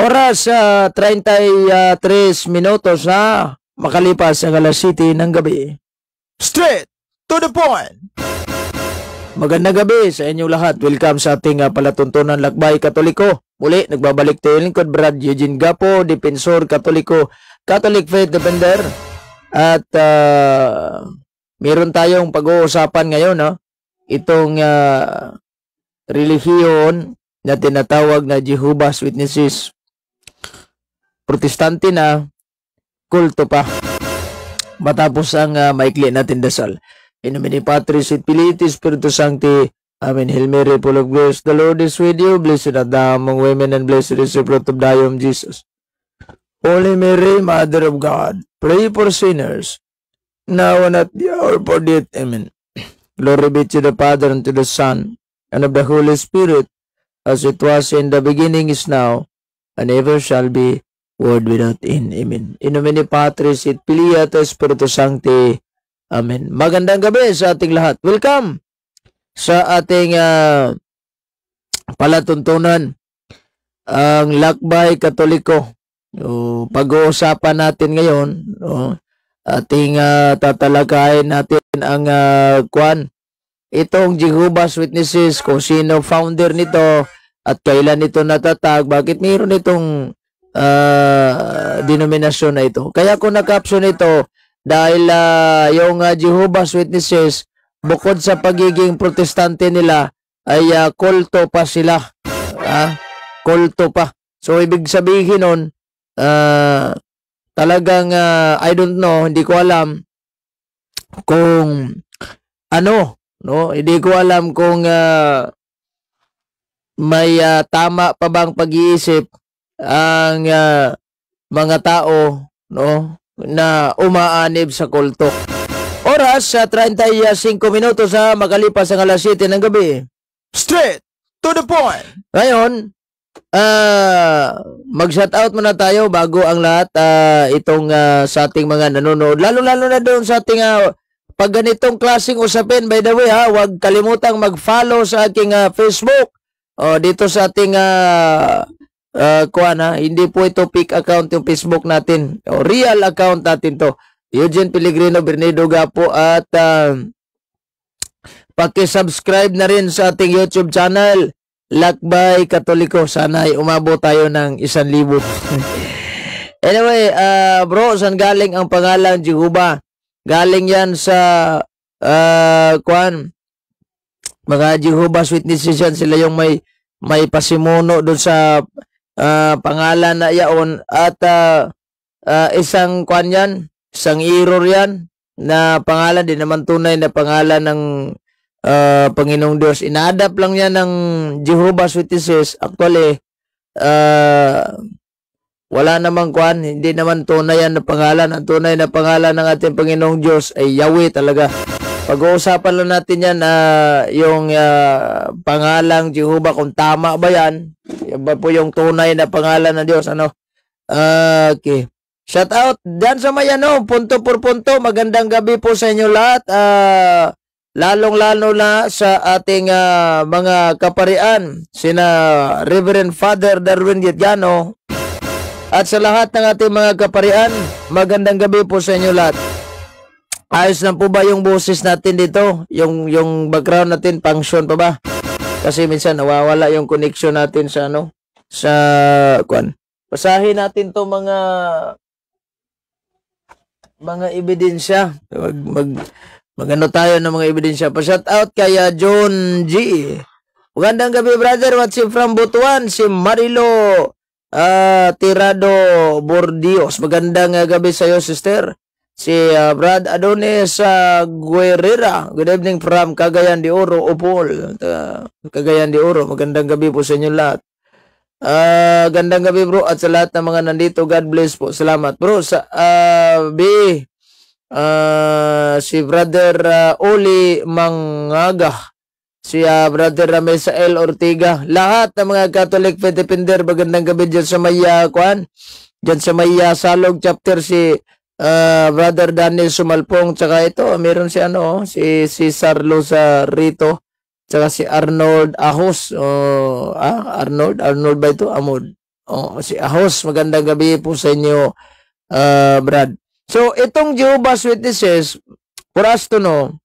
Oras 33 minutos na makalipas ang alas 7 ng gabi. Straight to the point. Magandang gabi sa inyong lahat. Welcome sa ating palatuntunan Lakbay Katoliko. Muli, nagbabalik tayo lingkod Brad Eugene Gapo, Defensor Katoliko, Catholic Faith Defender. At meron tayong pag-uusapan ngayon, itong relihiyon na tinatawag na Jehovah's Witnesses. Protestante na, kulto pa. Matapos ang maikli natin dasal. In nomine Patris et Filii Spiritus Sancti. Amen. Hail Mary, full of grace, the Lord is with you. Blessed art thou among women, and blessed is the fruit of thy womb, Jesus. Holy Mary, Mother of God, pray for sinners, now and at the hour of our death. Amen. Glory be to the Father, and to the Son, and of the Holy Spirit, as it was in the beginning, is now, and ever shall be, world without end. Amen. In nomine Patris et Filii et Spiritus Sancti. Amen. Magandang gabi sa ating lahat. Welcome sa ating palatuntunan, ang Lakbay Katoliko. Pag-uusapan natin ngayon, ating tatalakayin natin ang itong Jehovah's Witnesses, kung sino founder nito at kailan ito natatag, bakit mayroon itong denominasyon na ito. Kaya ko na-caption ito dahil yung Jehovah's Witnesses, bukod sa pagiging protestante nila, ay kulto pa sila. Kulto pa. So, ibig sabihin nun, talagang, I don't know, hindi ko alam kung ano, no? Hindi ko alam kung may tama pa bang pag-iisip ang mga tao, no, na umaanib sa kulto. Oras 35 minutos makalipas ang alas 7 ng gabi. Straight to the point. Ngayon, mag-shoutout muna tayo bago ang lahat, itong sa ating mga nanonood. Lalo-lalo na doon sa ating pag ganitong klaseng usapin. By the way, huwag kalimutang mag-follow sa aking Facebook. Dito sa ating hindi po ito fake account yung Facebook natin. Real account natin to. Eugene Pellegrino Bernedo Gapo, at paki-subscribe na rin sa ating YouTube channel, Lakbay Katoliko. Sana ay umabot tayo ng 1,000. Anyway, bro, saan galing ang pangalan Jehovah? Galing yan sa mga Jehovah's Witnesses yan. Sila yung may pasimuno doon sa pangalan na yaon, at isang isang error yan na pangalan, din naman tunay na pangalan ng Panginoong Diyos. Ina-adapt lang yan ng Jehovah's Witnesses. Actually, wala namang hindi naman tunay yan na pangalan. Ang tunay na pangalan ng ating Panginoong Diyos ay Yahweh talaga. Pag-uusapan lang natin yan, yung pangalang Jehovah, kung tama ba yan. Yan ba po yung tunay na pangalan ng Diyos? Okay. Shout out dyan sa may punto por punto. Magandang gabi po sa inyo lahat. Lalong-lalo na sa ating mga kaparian, sina Reverend Father Darwin Yetgano, at sa lahat ng ating mga kaparian, magandang gabi po sa inyo lahat. Ayos na po ba yung boses natin dito? Yung background natin, function pa ba? Kasi minsan nawawala yung connection natin sa Basahin natin to mga ebidensya. Magano tayo ng mga ebidensya. Pa-shout out kay John G. Magandang gabi, brother. Watching from Butuan, si Marilo Tirado Bordios. Magandang gabi sa iyo, sister. Si Brad Adonis Guerrera. Good evening from Cagayan de Oro, Opol. Cagayan de Oro. Magandang gabi po sa inyo lahat. Gandang gabi, bro, at sa lahat ng mga nandito, God bless po. Salamat, bro. Sa si brother Oli Mangaga, si brother Ramesael Ortiga, lahat ng mga Catholic Faith Defender, magandang gabi dyan sa Maya dyan sa Maya Salog chapter, si brother Daniel Sumalpong, tsaka ito meron si si Cesar Lozarito, tsaka si Arnold Ahos. Arnold ba ito? Oh, si Ahos, magandang gabi po sa inyo, Brad. So, itong Jehovah's Witnesses, for us to know,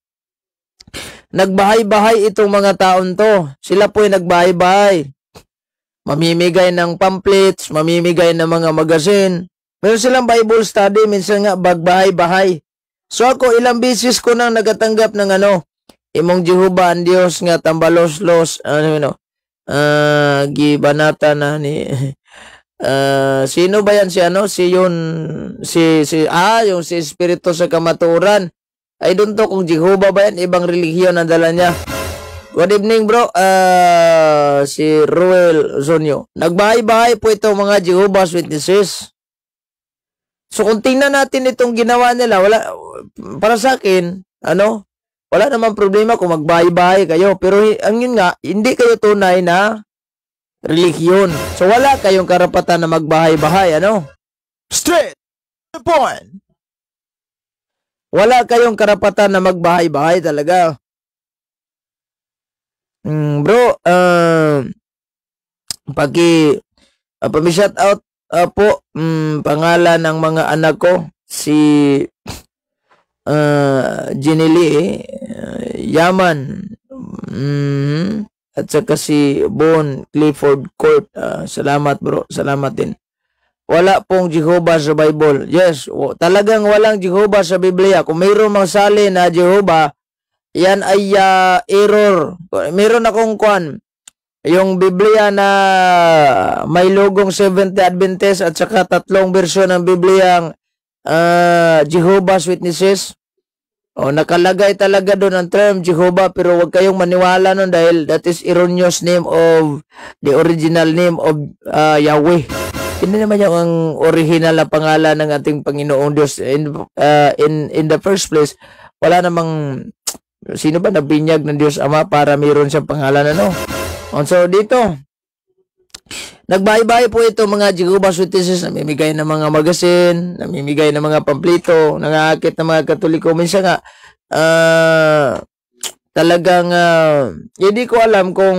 nagbahay-bahay itong mga taon to. Sila po ay nagbahay-bahay. Mamimigay ng pamphlets, mamimigay ng mga magazine. Meron silang Bible study, minsan nga bagbahay-bahay. So ako, ilang beses ko nang nagatanggap ng imong Jehovah ang Diyos nga tambalos-los, gibanata na ni sino ba yan yung si Espiritu sa Kamaturan. I don't know kung Jehovah ba yan, ibang relihiyon ang dala niya. Good evening bro, si Ruel Zonyo. Nagbahay-bahay po ito mga Jehovah's Witnesses. So kung tingnan natin itong ginawa nila, para sa akin, wala namang problema kung magbahay-bahay kayo. Pero ang yun nga, hindi kayo tunay na relihiyon. So wala kayong karapatan na magbahay-bahay, Straight to the point. Wala kayong karapatan na magbahay-bahay talaga. Bro, pami-shout out po, pangalan ng mga anak ko, si Ginili, Yaman, at saka si Bon Clifford Court. Salamat bro, salamat din. Wala pong Jehovah sa Bible. Yes, talagang walang Jehovah sa Biblia. Kung mayroong magsali na Jehovah, yan ay error. Meron akong yung Biblia na may logong Seventh Adventist at saka 3 bersyon ng Biblia Jehovah's Witnesses. Nakalagay talaga doon ang term Jehovah, pero huwag kayong maniwala nun dahil that is erroneous name of the original name of Yahweh. Hindi naman yung ang original na pangalan ng ating Panginoong Diyos. In the first place, wala namang sino ba nabinyag ng Diyos Ama para mayroon siyang pangalan So dito, nagbahay-bahay po ito mga Jehovah's Witnesses, namimigay ng mga magazine, namimigay ng mga pamplito, nangaakit ng mga Katoliko. Minsan nga, talagang, hindi ko alam kung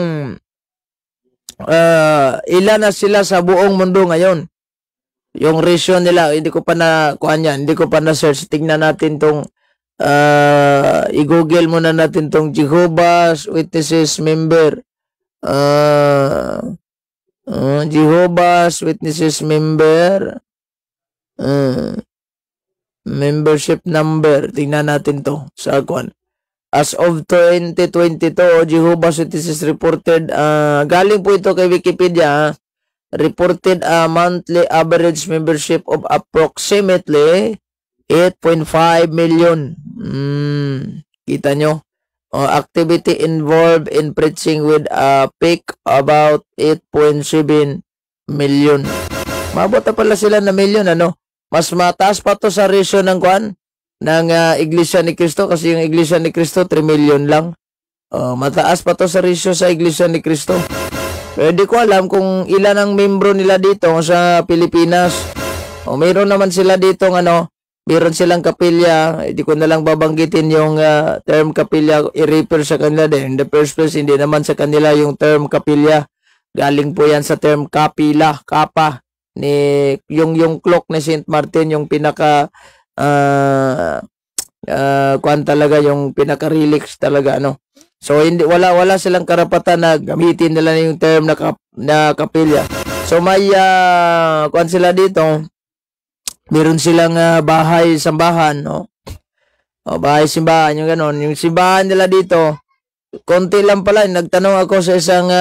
ilan na sila sa buong mundo ngayon. Yung ratio nila, hindi ko pa hindi ko pa na-search. Tingnan natin tong, i-google muna natin tong Jehovah's Witnesses member. Jehovah's Witnesses member, membership number. Tingnan natin to sa as of 2022, Jehovah's Witnesses reported, galing po ito kay Wikipedia, reported a monthly average membership of approximately 8.5 million. Kita nyo? Activity involved in preaching with a peak about 8.7 million. Mabot na pala sila na million, Mas mataas pa to sa ratio ng ng Iglesia ni Cristo, kasi yung Iglesia ni Cristo 3 million lang. Mataas pa to sa ratio sa Iglesia ni Cristo. Pero di ko alam kung ilan ang membro nila dito sa Pilipinas. Mayroon naman sila dito meron silang kapilya. Hindi ko na lang babanggitin yung term kapilya, i-refer sa kanila din. In the first place, hindi naman sa kanila yung term kapilya. Galing po yan sa term kapila, kapa. Yung clock ni St. Martin, yung pinaka talaga, yung pinaka-relics talaga, So, wala silang karapatan na gamitin nila yung term na kapilya. So, may sila dito, meron silang bahay sambahan, bahay simbahan, yung ganon. Yung simbahan nila dito, konti lang pala. Nagtanong ako sa isang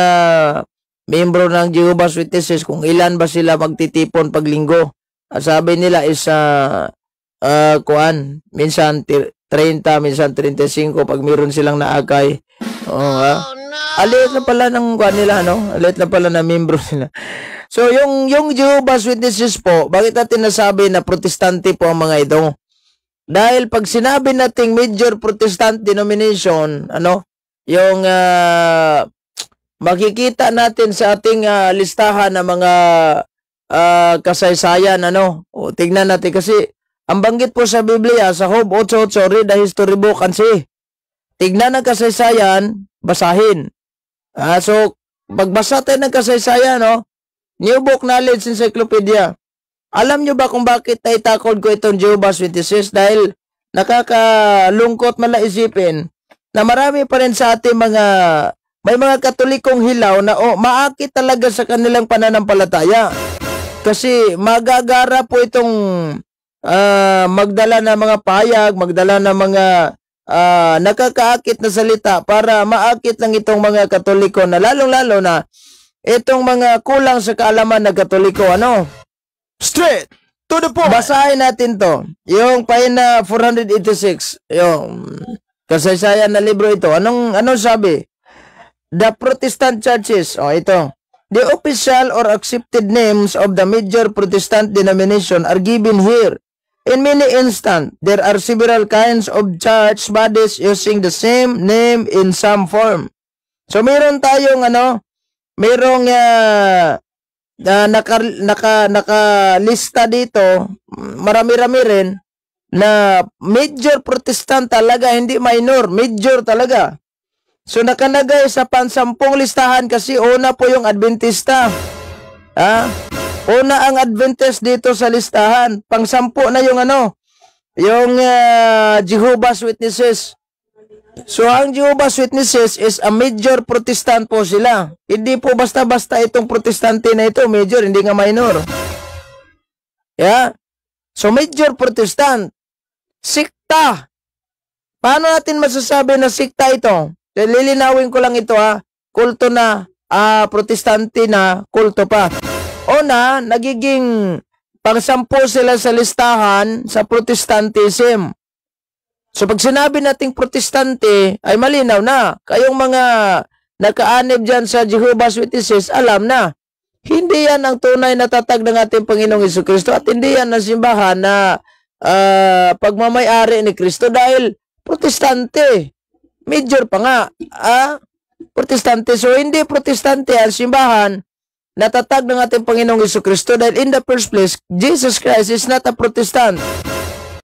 membro ng Jehovah's Witnesses kung ilan ba sila magtitipon pag linggo. Sabi nila is minsan 30, minsan 35 pag meron silang naakay. Alit na pala ng nila, alit na pala na membro nila. So, yung Jehovah's Witnesses po, bakit natin nasabi na protestante po ang mga ito? Dahil pag sinabi nating major Protestant denomination, yung makikita natin sa ating listahan ng mga kasaysayan, tignan natin kasi ang banggit po sa Biblia, sa Job 8:8, read the history book and see. Tignan ang kasaysayan, basahin. So, pagbasa tayo ng kasaysayan, New Book Knowledge Encyclopedia. Alam nyo ba kung bakit naitakod ko itong Jehovah's Witnesses? Dahil nakakalungkot man lang isipin na marami pa rin sa ating may mga Katolikong hilaw na maakit talaga sa kanilang pananampalataya. Kasi magagara po itong magdala ng mga payag, magdala ng mga nakakaakit na salita para maakit lang itong mga Katoliko na lalong-lalo na itong mga kulang sa kaalaman ng Katoliko. Ano? Straight to the point. Basahin natin to. Yung pahina 486. Yung kasaysayan na libro ito. Anong sabi? The Protestant churches. Ito. The official or accepted names of the major Protestant denomination are given here. In many instances, there are several kinds of church bodies using the same name in some form. So, meron tayong merong nakalista dito, marami-rami rin, na major Protestant talaga, hindi minor, major talaga. So, nakalagay sa pansampung listahan kasi una po yung Adventista. Una ang Adventist dito sa listahan. Pang-sampu na yung yung Jehovah's Witnesses. So, ang Jehovah's Witnesses is a major Protestant po sila. Hindi po basta-basta itong Protestante na ito, major, hindi nga minor. Yeah? So, major Protestant. Sikta. Paano natin masasabi na sikta ito? Lilinawin ko lang ito kulto na, Protestante na, kulto pa. Una, nagiging pang-sampu sila sa listahan sa Protestantism. So, pag sinabi nating Protestante, ay malinaw na. Kayong mga nakaanib dyan sa Jehovah's Witnesses, alam na. Hindi yan ang tunay na tatag ng ating Panginoong Jesucristo at hindi yan ang simbahan na pagmamayari ni Kristo dahil Protestante. Major pa nga. Protestante. So, hindi Protestante ang simbahan na tatag ng ating Panginoong Jesucristo dahil in the first place, Jesus Christ is not a Protestant.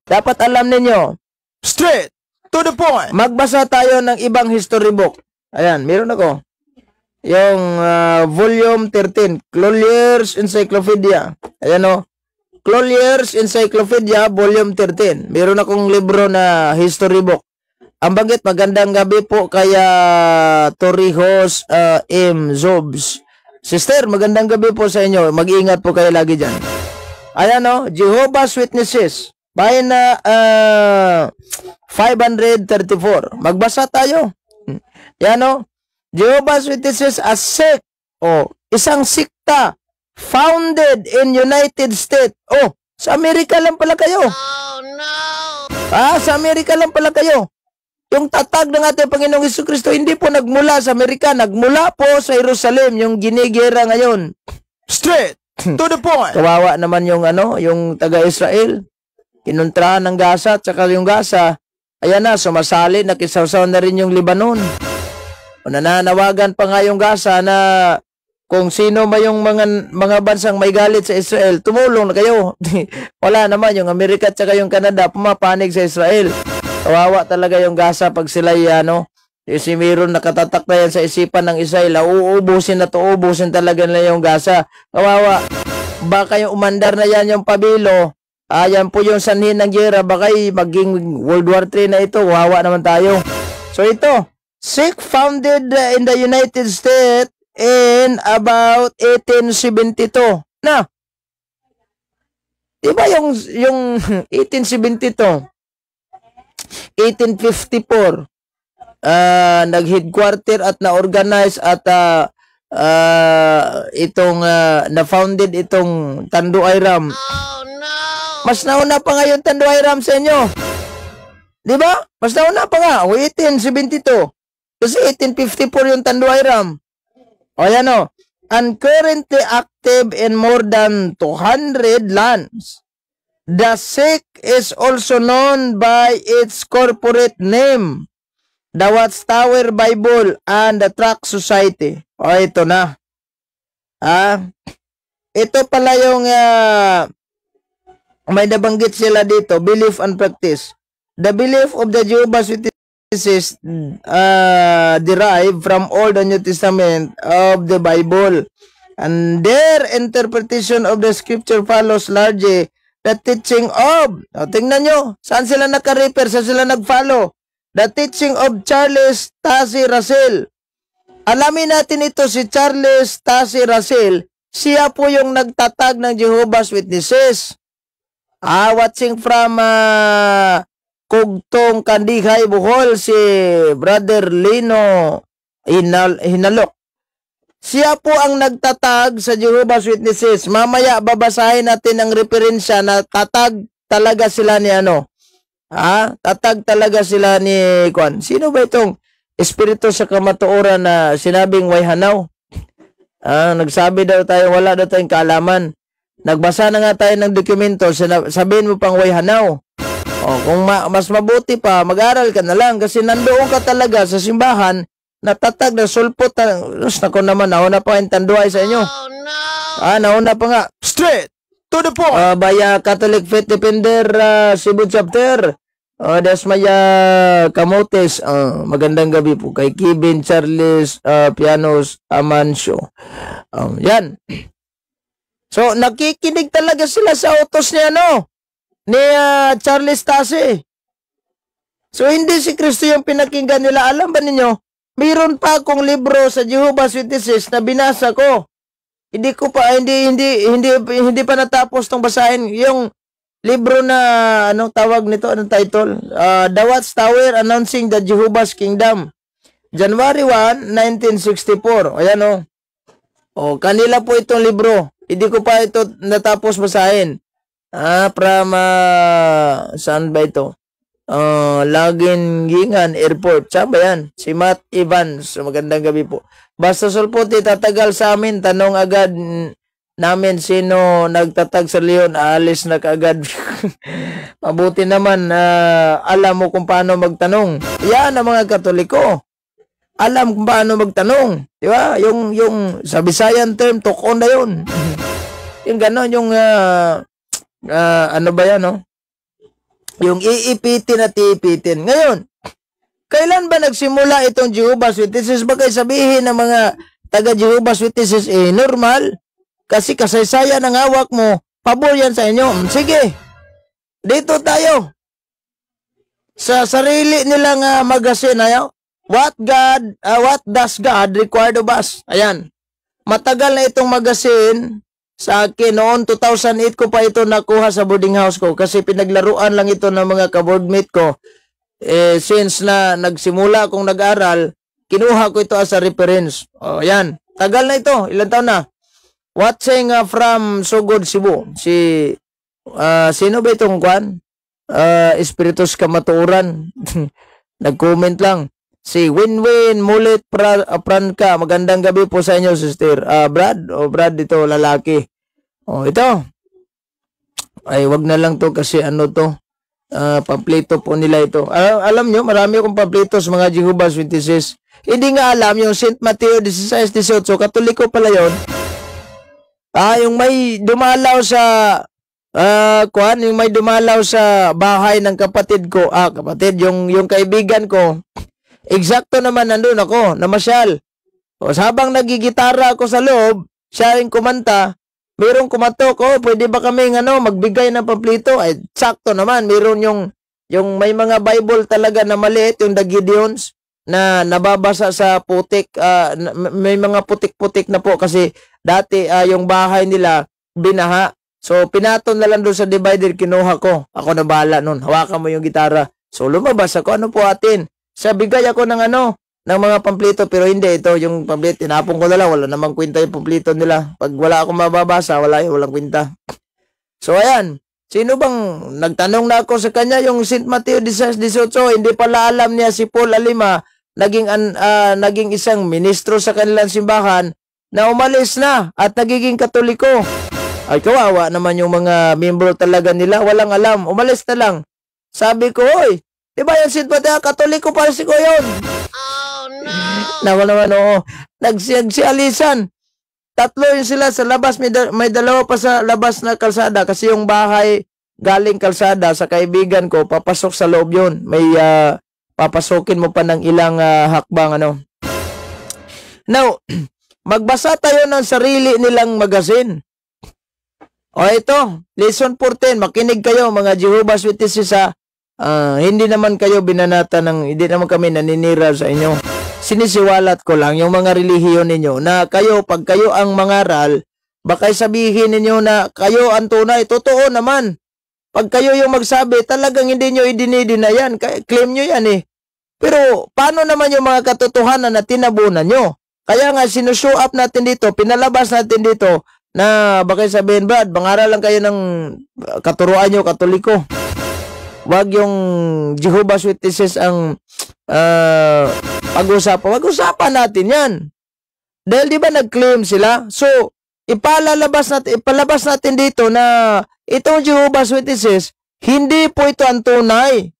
Dapat alam ninyo. Straight to the point. Magbasa tayo ng ibang history book. Ayan, meron ako. Yung volume 13, Collier's Encyclopedia. Ayan Collier's Encyclopedia, volume 13. Meron akong libro na history book. Ang bagit, magandang gabi po kaya Torrijos M. Zobs. Sister, magandang gabi po sa inyo. Mag-iingat po kayo lagi dyan. Ayan Jehovah's Witnesses. Bayan na 534. Magbasa tayo. Yan Jehovah's Witnesses as sect. Isang sikta founded in United States. Sa Amerika lang pala kayo. Oh, no! Sa Amerika lang pala kayo. Yung tatag ng ating Panginoong Jesucristo hindi po nagmula sa Amerika. Nagmula po sa Jerusalem, yung ginigera ngayon. Straight to the point. Kawawa naman yung yung taga-Israel. Kinuntrahan ng Gaza at saka yung Gaza, ayan na, sumasali, nakisawsaw na rin yung Lebanon. Nananawagan pa nga yung Gaza na kung sino may yung mga bansang may galit sa Israel, tumulong na kayo. Wala naman, yung Amerika at saka yung Canada, pumapanig sa Israel. Kawawa talaga yung Gaza pag sila si Meron nakatatak na yan sa isipan ng Israel, uubusin talaga nila yung Gaza. Kawawa. Baka yung umandar na yan yung pabilo, yan po yung sanhin ng gera, baka maging World War III na ito, wawa naman tayo. So ito, sect founded in the United States in about 1872. Na, diba yung 1872, 1854, nag-headquarter at na-organize at na-founded itong Tanduay-Ram. Mas nauna pa nga yung Tanduay-Ram sa inyo. Di ba? Mas nauna pa nga. 1872. Kasi 1854 yung Tanduay-Ram. Yan and currently active in more than 200 lands. The sect is also known by its corporate name, the Watchtower Bible and the Tract Society. Ito na. Ito pala yung may nabanggit sila dito, belief and practice. The belief of the Jehovah's Witnesses derived from all the New Testament of the Bible And their interpretation of the scripture follows largely the teaching of, tingnan nyo, saan sila naka-refer, saan sila nag-follow? The teaching of Charles Taze Russell. Alamin natin ito, si Charles Taze Russell, siya po yung nagtatag ng Jehovah's Witnesses. Watching from Kugtong Kandihay, Bohol, si Brother Lino Hinalok. Siya po ang nagtatag sa Jehovah's Witnesses. Mamaya babasahin natin ang referensya na tatag talaga sila ni ano. Tatag talaga sila ni Kwan. Sino ba itong espiritu sa kamatuoran na sinabing Wayhanaw? Nagsabi daw tayo, wala daw tayong kaalaman. Nagbasa na nga tayo ng dokumento, sabihin mo pang Wayhanaw. Kung mas mabuti pa, mag-aral ka na lang kasi nandoon ka talaga sa simbahan, natatag na sulpot. Nako naman, nauna pa yung tanduay sa inyo. Oh, no! Nauna pa nga. Straight to the point. Baya Catholic Faith Defender, Cebu Chapter. Desmaya Camotes. Magandang gabi po kay Kevin Charles Pianos Amancio. Yan. So, nakikinig talaga sila sa utos niya, ni Charles Taze. So, hindi si Kristo yung pinakinggan nila. Alam ba ninyo, mayroon pa akong libro sa Jehovah's Witnesses na binasa ko. Hindi pa natapos tong basahin. Yung libro na, anong tawag nito? Anong title? The Watchtower Announcing the Jehovah's Kingdom. January 1, 1964. Ayan kanila po itong libro. Hindi ko pa ito natapos basahin. Saan ba ito? Lagingingan Airport. Saan ba yan? Si Matt Evans. Magandang gabi po. Basta sulputi, tatagal sa amin. Tanong agad namin sino nagtatag sa Leon. Aalis na kaagad. Mabuti naman. Alam mo kung paano magtanong. Yan ang mga Katoliko. Alam kung paano magtanong. Di ba? Yung sa Visayan term, tukon na yun. Yung gano'n, yung ano ba yan, yung iipitin at iipitin. Ngayon, kailan ba nagsimula itong Jehovah's Witnesses? Bagay sabihin ng mga taga-Jehovah's Witnesses, normal. Kasi kasaysayan ng hawak mo, pabor yan sa inyo. Sige, dito tayo. Sa sarili nilang magazine, What does God require of us? Ayan. Matagal na itong magazine sa akin. Noon, 2008 ko pa ito nakuha sa boarding house ko kasi pinaglaruan lang ito ng mga ka-boardmate ko. Since na nagsimula akong nag-aral, kinuha ko ito as a reference. Ayan. Tagal na ito. Ilan taon na? Watching from Sugod, Cebu. Sino ba itong kwan? Espiritus Kamatuoran. Nag-comment lang. Si Winwin Mulit Pranka. Magandang gabi po sa inyo, sister. Brad? Brad ito, lalaki. Ito. Ay, wag na lang to kasi pamplito po nila ito. Alam nyo, marami akong pamplito sa mga Jehovah's Witnesses. Hindi nga alam, yung St. Mateo 16-18, Katoliko pala yun. Yung may dumalaw sa yung may dumalaw sa bahay ng kapatid ko. Yung kaibigan ko. Eksakto naman nandun ako, namasyal. Habang nagigitara ako sa loob, siya yung kumanta, mayroong kumatok, pwede ba kami magbigay ng pamplito? Ay, sakto naman, mayroon yung may mga Bible talaga na maliit, yung The Gideons, na nababasa sa putik, may mga putik-putik na po kasi dati yung bahay nila, binaha. So, pinaton na lang doon sa divider, kinuha ko. Ako na bahala nun, hawakan mo yung gitara. So, lumabas ako, ano po atin? Bigay ako ng mga pamplito, pero hindi, ito yung pamplito, tinapon ko na lang, wala namang kwenta yung pamplito nila. Pag wala akong mababasa, walang kwenta. So, ayan, sino bang, nagtanong na ako sa kanya, yung St. Mateo 16-18, hindi pala alam niya si Paul Alima, naging isang ministro sa kanilang simbahan, na umalis na, at nagiging Katoliko. Ay, kawawa naman yung mga membro talaga nila, walang alam, umalis na lang. Sabi ko, oy, diba yung St. Mateo, Katoliko pala si ko yun. Oh, no! Naman, nagsialisan. Tatlo yun sila sa labas, may dalawa pa sa labas na kalsada kasi yung bahay galing kalsada sa kaibigan ko, papasok sa loob yun. May papasokin mo pa ng ilang hakbang, Now, magbasa tayo ng sarili nilang magazine. O ito, lesson 14, makinig kayo mga Jehovah's Witnesses ha. Hindi naman kayo binanata hindi naman kami naninira sa inyo. Sinisiwalat ko lang yung mga relihiyon ninyo na kayo, pag kayo ang mangaral, baka sabihin ninyo na kayo ang tunay. Totoo naman. Pag kayo yung magsabi, talagang hindi nyo idinidina yan. Claim nyo yan eh. Pero paano naman yung mga katotohanan na tinabunan nyo? Kaya nga sinushow up natin dito, pinalabas natin dito na baka sabihin, Brad, mangaral lang kayo ng katuruan nyo, Katoliko. Wag yung Jehovah's Witnesses ang pag-usapan. Pag-usapan natin yan. Dahil di ba nag-claim sila? So, ipalabas natin dito na itong Jehovah's Witnesses, hindi po ito ang tunay.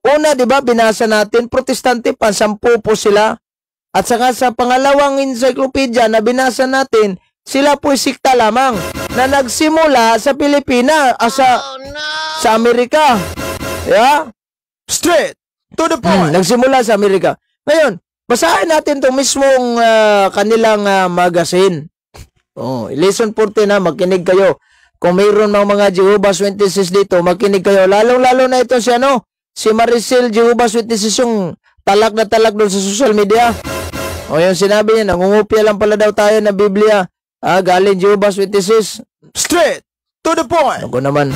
Una, di ba, binasa natin, protestante pa, 10 po sila. At saka sa pangalawang encyclopedia na binasa natin, sila po sikta lamang na nagsimula sa Pilipinas, sa Amerika. Yeah? Straight to the point. Nagsimula sa Amerika. Ngayon, basahin natin itong mismong kanilang magazine. Lesson 14 na, makinig kayo. Kung mayroon mga Jehovah's Witnesses dito, makinig kayo. Lalong-lalo na ito si Maricel Jehovah's Witnesses, yung talak na talak doon sa social media. Yung sinabi niya, nangungupya lang pala daw tayo na Biblia. Galing Jehovah's Witnesses. Straight to the point. Ako naman,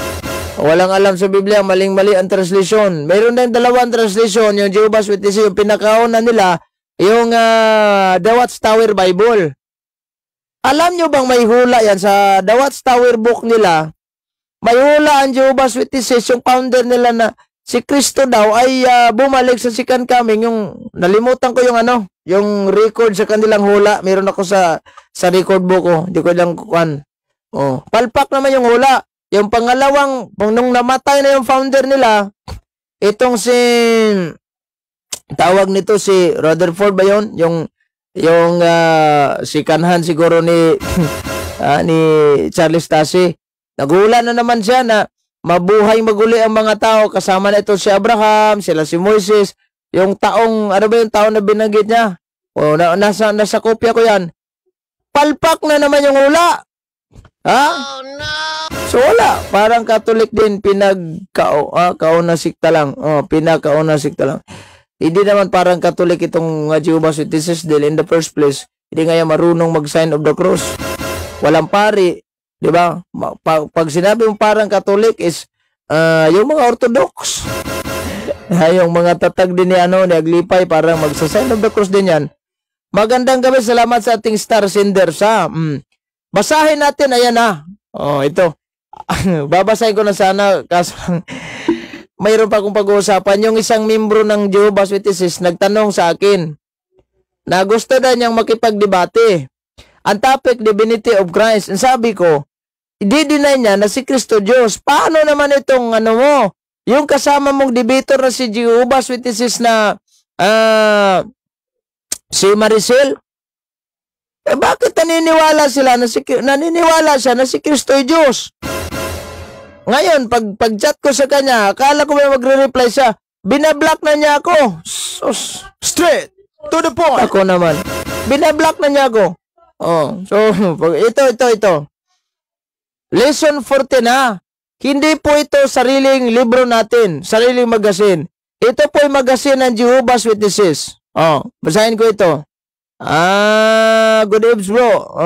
walang alam sa Biblia, maling-mali ang translation. Mayroon din 2 translation, yung Jehovah's Witnesses, yung pinakauna nila, yung The Watchtower Bible. Alam nyo bang may hula yan sa The Watchtower book nila? May hula ang Jehovah's Witnesses, yung founder nila na si Kristo daw ay bumalik sa second coming. Yung nalimutan ko yung record sa kanilang hula. Meron ako sa record book ko. Hindi ko lang kukuhan. Palpak naman yung hula. Yung pangalawang, nung namatay na yung founder nila, itong tawag nito si Rutherford ba yun? Yung si Kanhan siguro ni Charles Tacy. Naghula na naman siya na mabuhay maguli ang mga tao. Kasama na ito si Abraham, sila si Moises. Yung taong, yung taong na binanggit niya? Nasa kopya ko yan. Palpak na naman yung hula. Ha? Oh, no! So wala. Parang Catholic din, kauna sikta lang. Pinakauna sikta lang. Hindi naman parang Catholic itong Jehovah's Witnesses dahil in the first place, hindi nga marunong mag-sign of the cross. Walang pari. Diba? Pag sinabi mo parang Catholic is yung mga Orthodox. Yung mga tatag din ni Aglipay, parang magsa-sign of the cross din yan. Magandang gabi, salamat sa ating star senders ha. Basahin natin, ayan na. Ito. Babasahin ko na sana, kaso mayroon pa akong pag-uusapan. Yung isang membro ng Jehovah's Witnesses nagtanong sa akin na gusto na niyang makipagdebate. Ang topic, divinity of Christ. Ang sabi ko, i-deny niya na si Kristo Diyos. Paano naman itong mo? Yung kasama mong debater na si Jehovah's Witnesses na si Maricel? Bakit naniniwala siya na si Kristo ay Diyos? Ngayon, pag-chat ko sa kanya, akala ko may magre-reply siya. Binablock na niya ako. Straight to the point. Ako naman. Binablock na niya ako. So, ito. Lesson 14 na. Hindi po ito sariling libro natin, sariling magazine. Ito po ay magazine ng Jehovah's Witnesses. Basahin ko ito. Good evening bro.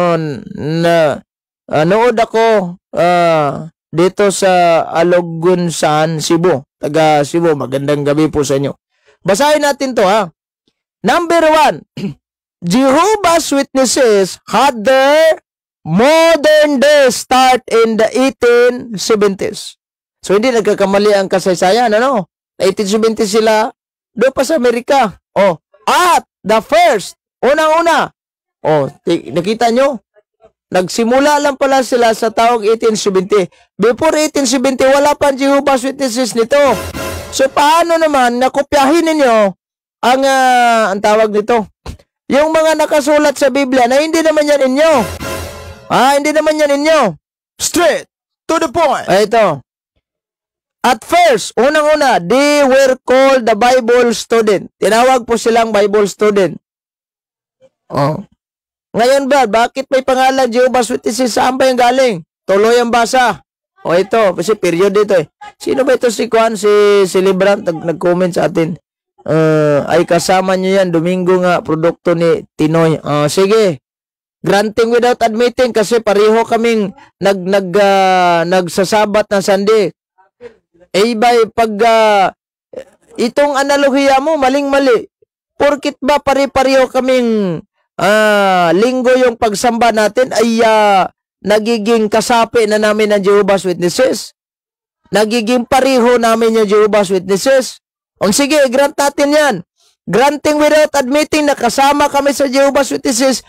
Nood ako dito sa Alogunsan, Cebu. Taga Cebu, magandang gabi po sa inyo. Basahin natin to ha. Number 1. Jehovah's Witnesses had their modern day start in the 1870s. So, hindi nagkakamali ang kasaysayan, 1870 sila, doon pa sa Amerika. At the first, unang-una, nakita nyo? Nagsimula lang pala sila sa taong 1870. Before 1870, wala pang Jehovah's Witnesses nito. So, paano naman nakopyahin ninyo ang tawag nito? Yung mga nakasulat sa Biblia na hindi naman yan inyo. Hindi naman yan inyo. Straight to the point. Ito. At first, unang-una, they were called the Bible student. Tinawag po silang Bible student. Ngayon ba, bakit may pangalan Jehovah's Witnesses? Saan ba yung galing? Tuloy ang basa. O ito, kasi period dito eh. Sino ba ito si Juan? Si Celebrant, nag-comment sa atin. Ay kasama nyo yan, Domingo nga, produkto ni Tinoy. Sige, granting without admitting kasi pareho kaming nagsasabat ng Sunday. Pag itong analohiya mo, maling-mali. Porkit ba pare-pareho kaming linggo yung pagsamba natin ay nagiging kasapi na namin ng Jehovah's Witnesses? Nagiging pareho namin yung Jehovah's Witnesses? O sige, grant natin yan. Granting without admitting na kasama kami sa Jehovah's Witnesses,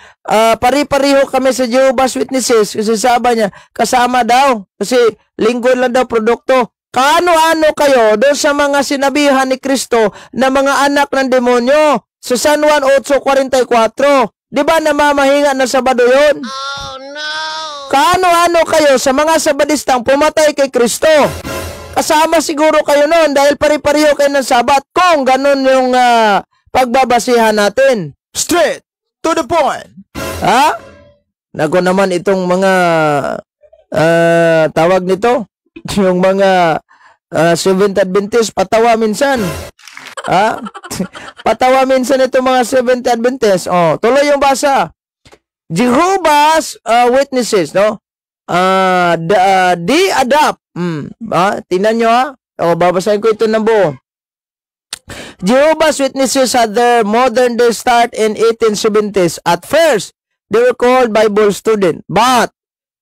pare-pareho kami sa Jehovah's Witnesses, kasi sabi niya, kasama daw, kasi linggo lang daw produkto. Kaano-ano kayo doon sa mga sinabihan ni Kristo na mga anak ng demonyo sa San Juan 8:44? Di ba namamahinga na Sabado yun? Oh, no! Kaano-ano kayo sa mga Sabadistang pumatay kay Kristo? Kasama siguro kayo noon dahil pare-pareho kayo ng Sabat kung ganun yung pagbabasihan natin. Straight to the point. Ha? Nago naman itong mga tawag nito, yung mga Seventh Adventist, patawa minsan. Ha? Patawa minsan itong mga Seventh Adventist. Tuloy yung basa. Jehovah's Witnesses, no? Di-adapt. Tingnan nyo ha. Babasahin ko ito ng buo. Jehovah's Witnesses had their modern day start in 1870s. At first, they were called Bible student. But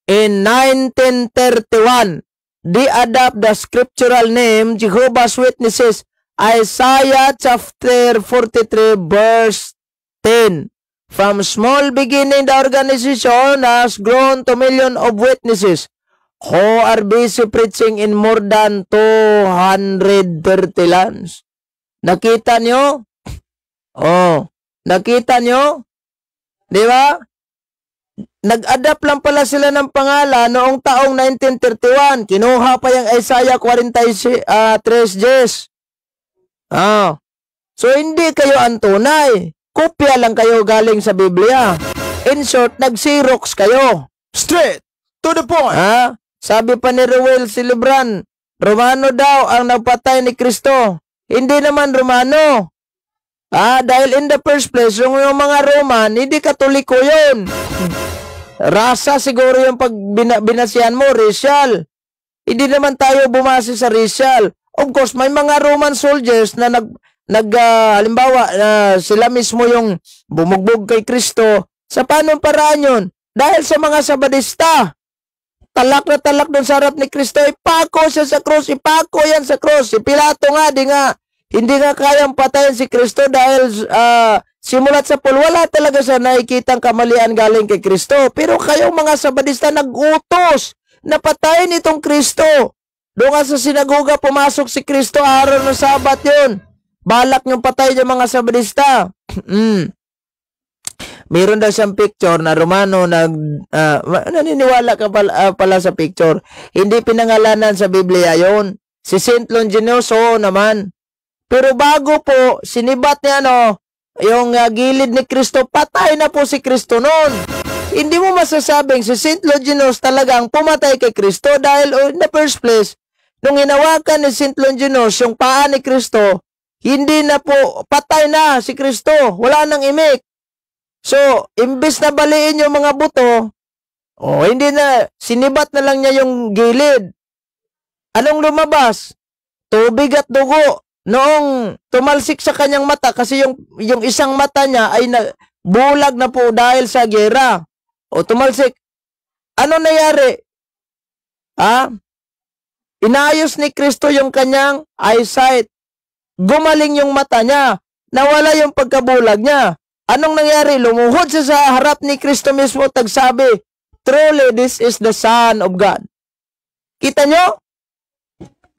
in 1931, they adopt the scriptural name Jehovah's Witnesses. Isaiah chapter 43 verse 10. From small beginning, the organization has grown to millions of witnesses who are busy preaching in more than 230 lands. Nakita nyo? Nakita nyo? Di ba? Nag-adapt lang pala sila ng pangalan noong taong 1931. Kinuha pa yung Isaiah 43 Jes. So, hindi kayo ang tunay. Kopya lang kayo galing sa Biblia. In short, nag-Xerox kayo. Straight to the point. Sabi pa ni Ruel Silibran, Romano daw ang nagpatay ni Kristo. Hindi naman Romano. Dahil in the first place, yung mga Roman, hindi Katoliko yun. Rasa siguro yung pag binasihan mo, racial. Hindi naman tayo bumase sa racial. Of course, may mga Roman soldiers na halimbawa, sila mismo yung bumugbog kay Kristo. Sa paanong paraan yun? Dahil sa mga Sabadista. Talak na talak doon sa harap ni Kristo. Ipako siya sa krus. Ipako yan sa krus. Si Pilato nga, hindi nga kayang patayin si Kristo dahil simulat sa pool, wala talaga siya nakikitang kamalian galing kay Kristo. Pero kayong mga Sabadista nag-utos na patayin itong Kristo. Doon nga sa sinagoga, pumasok si Kristo, araw ng Sabat yun. Balak niyong patay yung mga Sabadista. Meron daw siyang picture na Romano naniniwala ka pala sa picture. Hindi pinangalanan sa Biblia yon. Si Saint Longinus, naman. Pero bago po, sinibat niya yung gilid ni Kristo, patay na po si Kristo noon. Hindi mo masasabing si Saint Longinus talagang pumatay kay Kristo dahil in the first place, nung hinawakan ni Saint Longinus yung paa ni Kristo, hindi na po, patay na si Kristo. Wala nang imik. So, imbis na baliin yung mga buto, hindi na, sinibat na lang niya yung gilid. Anong lumabas? Tubig at dugo. Noong tumalsik sa kanyang mata, kasi yung isang mata niya ay bulag na po dahil sa gera. Tumalsik. Ano nangyari? Inayos ni Kristo yung kanyang eyesight. Gumaling yung mata niya. Nawala yung pagkabulag niya. Anong nangyari? Lumuhod siya sa harap ni Kristo mismo, tagsabi, truly, this is the Son of God. Kita nyo?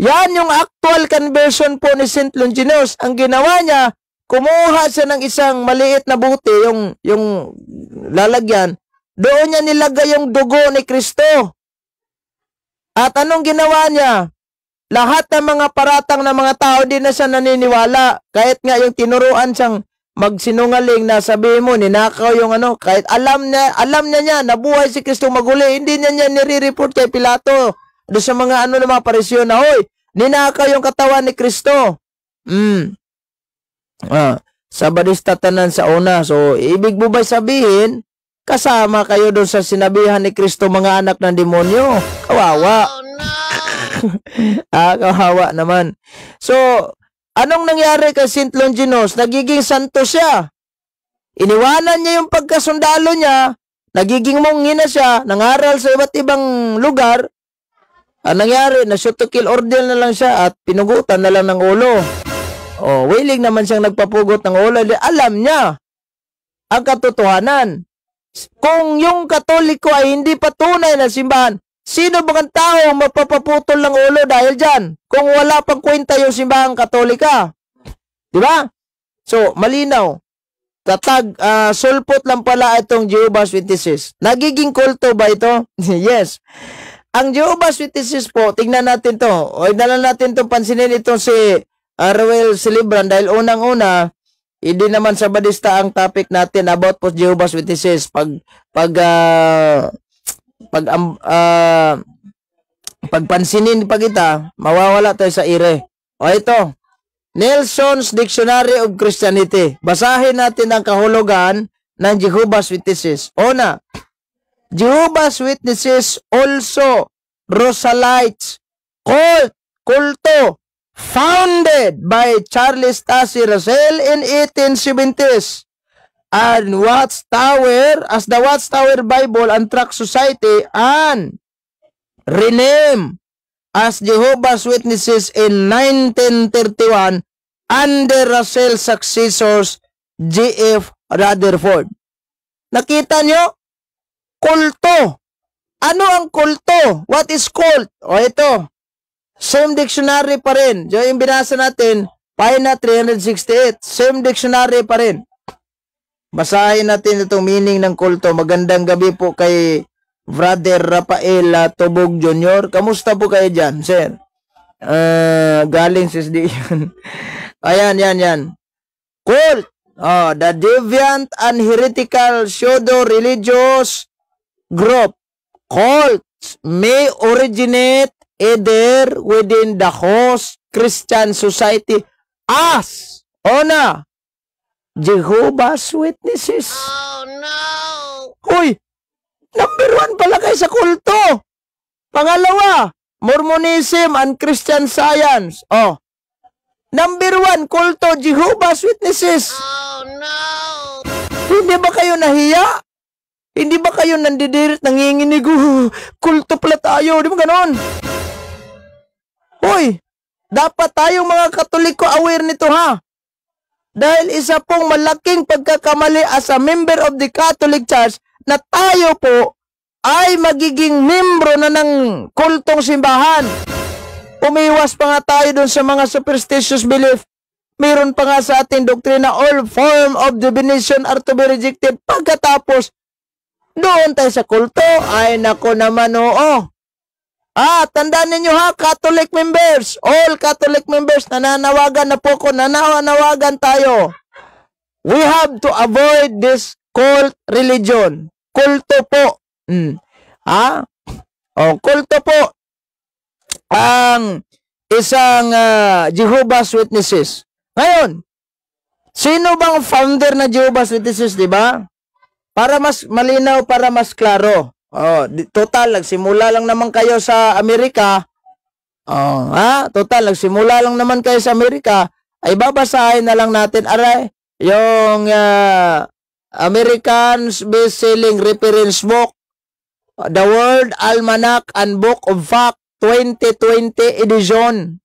Yan yung actual conversion po ni Saint Longinus. Ang ginawa niya, kumuha siya ng isang maliit na buti, yung lalagyan, doon niya nilagay yung dugo ni Kristo. At anong ginawa niya? Lahat ng mga paratang ng mga tao, di na siya naniniwala. Kahit nga yung tinuruan siyang magsinungaling na sabihin mo, ninakaw yung ano, kahit alam niya nabuhay si Kristo maguli, hindi niya nire-report kay Pilato, doon sa mga ano ng mga parisyon na, hoy, ninakaw yung katawan ni Kristo. Sabadista tanan sa una. So, ibig mo ba sabihin, kasama kayo doon sa sinabihan ni Kristo mga anak ng demonyo? Kawawa. Oh, no. Kawawa naman. So, anong nangyari kay Saint Longinus? Nagiging santo siya. Iniwanan niya yung pagkasundalo niya, nagiging monghi na siya, nangaral sa iba't ibang lugar. Ang nangyari, na-shoot to kill ordeal na lang siya at pinugutan na lang ng ulo. Willing naman siyang nagpapugot ng ulo. Alam niya ang katotohanan. Kung yung Katoliko ay hindi patunay na simbahan, sino bang ang tao mapapaputol ng ulo dahil dyan? Kung wala pang kwenta yung simbahang Katolika. Diba? So, malinaw. Sulpot lang pala itong Jehovah's Witnesses. Nagiging kulto ba ito? Yes. Ang Jehovah's Witnesses po, tingnan natin to. O idala natin to, pansinin ito si Ruel Celebran dahil unang-una, hindi naman sabadista ang topic natin about po Jehovah's Witnesses. Pagpansinin pa kita, mawawala tayo sa ire. O ito, Nelson's Dictionary of Christianity. Basahin natin ang kahulugan ng Jehovah's Witnesses. Una, Jehovah's Witnesses also Rosalites, kulto, founded by Charles Taze Russell in 1870s, and Watchtower as the Watchtower Bible and Tract Society, and renamed as Jehovah's Witnesses in 1931 under Russell's successors G.F. Rutherford. Nakita nyo? Kulto. Ano ang kulto? What is cult? O ito, same dictionary pa rin. Yung binasa natin, Pina 368, same dictionary pa rin. Basahin natin itong meaning ng kulto. Magandang gabi po kay Brother Rafael Tubog Jr. Kamusta po kayo dyan, sir? Galing SSD yun. Ayan, yan. Cult. The deviant and heretical pseudo-religious group. Cults may originate either within the host Christian society as Jehovah's Witnesses. Oh no! Uy! Number 1 pala kayo sa kulto. Pangalawa, Mormonism and Christian Science. Number 1, kulto, Jehovah's Witnesses. Oh no! Hindi ba kayo nahiya? Hindi ba kayo nandidirit, nanginginig, kulto pala tayo, di ba ganon? Hoy, dapat tayong mga Katoliko aware nito ha. Dahil isa pong malaking pagkakamali as a member of the Catholic Church na tayo po ay magiging membro na ng kultong simbahan. Umiwas pa nga tayo dun sa mga superstitious belief. Meron pa nga sa ating doktrina, all form of divination are to be rejected. Pagkatapos, doon tayo sa kulto. Ay, nako naman, oo. Tandaan ninyo ha, Catholic members. All Catholic members, nananawagan na po ko, nananawagan tayo. We have to avoid this cult religion. Kulto po. Kulto po. Ang isang Jehovah's Witnesses. Ngayon, sino bang founder na Jehovah's Witnesses, di ba? Para mas malinaw, para mas klaro. Total, nagsimula lang naman kayo sa Amerika. Total, nagsimula lang naman kayo sa Amerika. Ay babasahin na lang natin, yung American's best-selling reference book, The World Almanac and Book of Fact 2020 edition.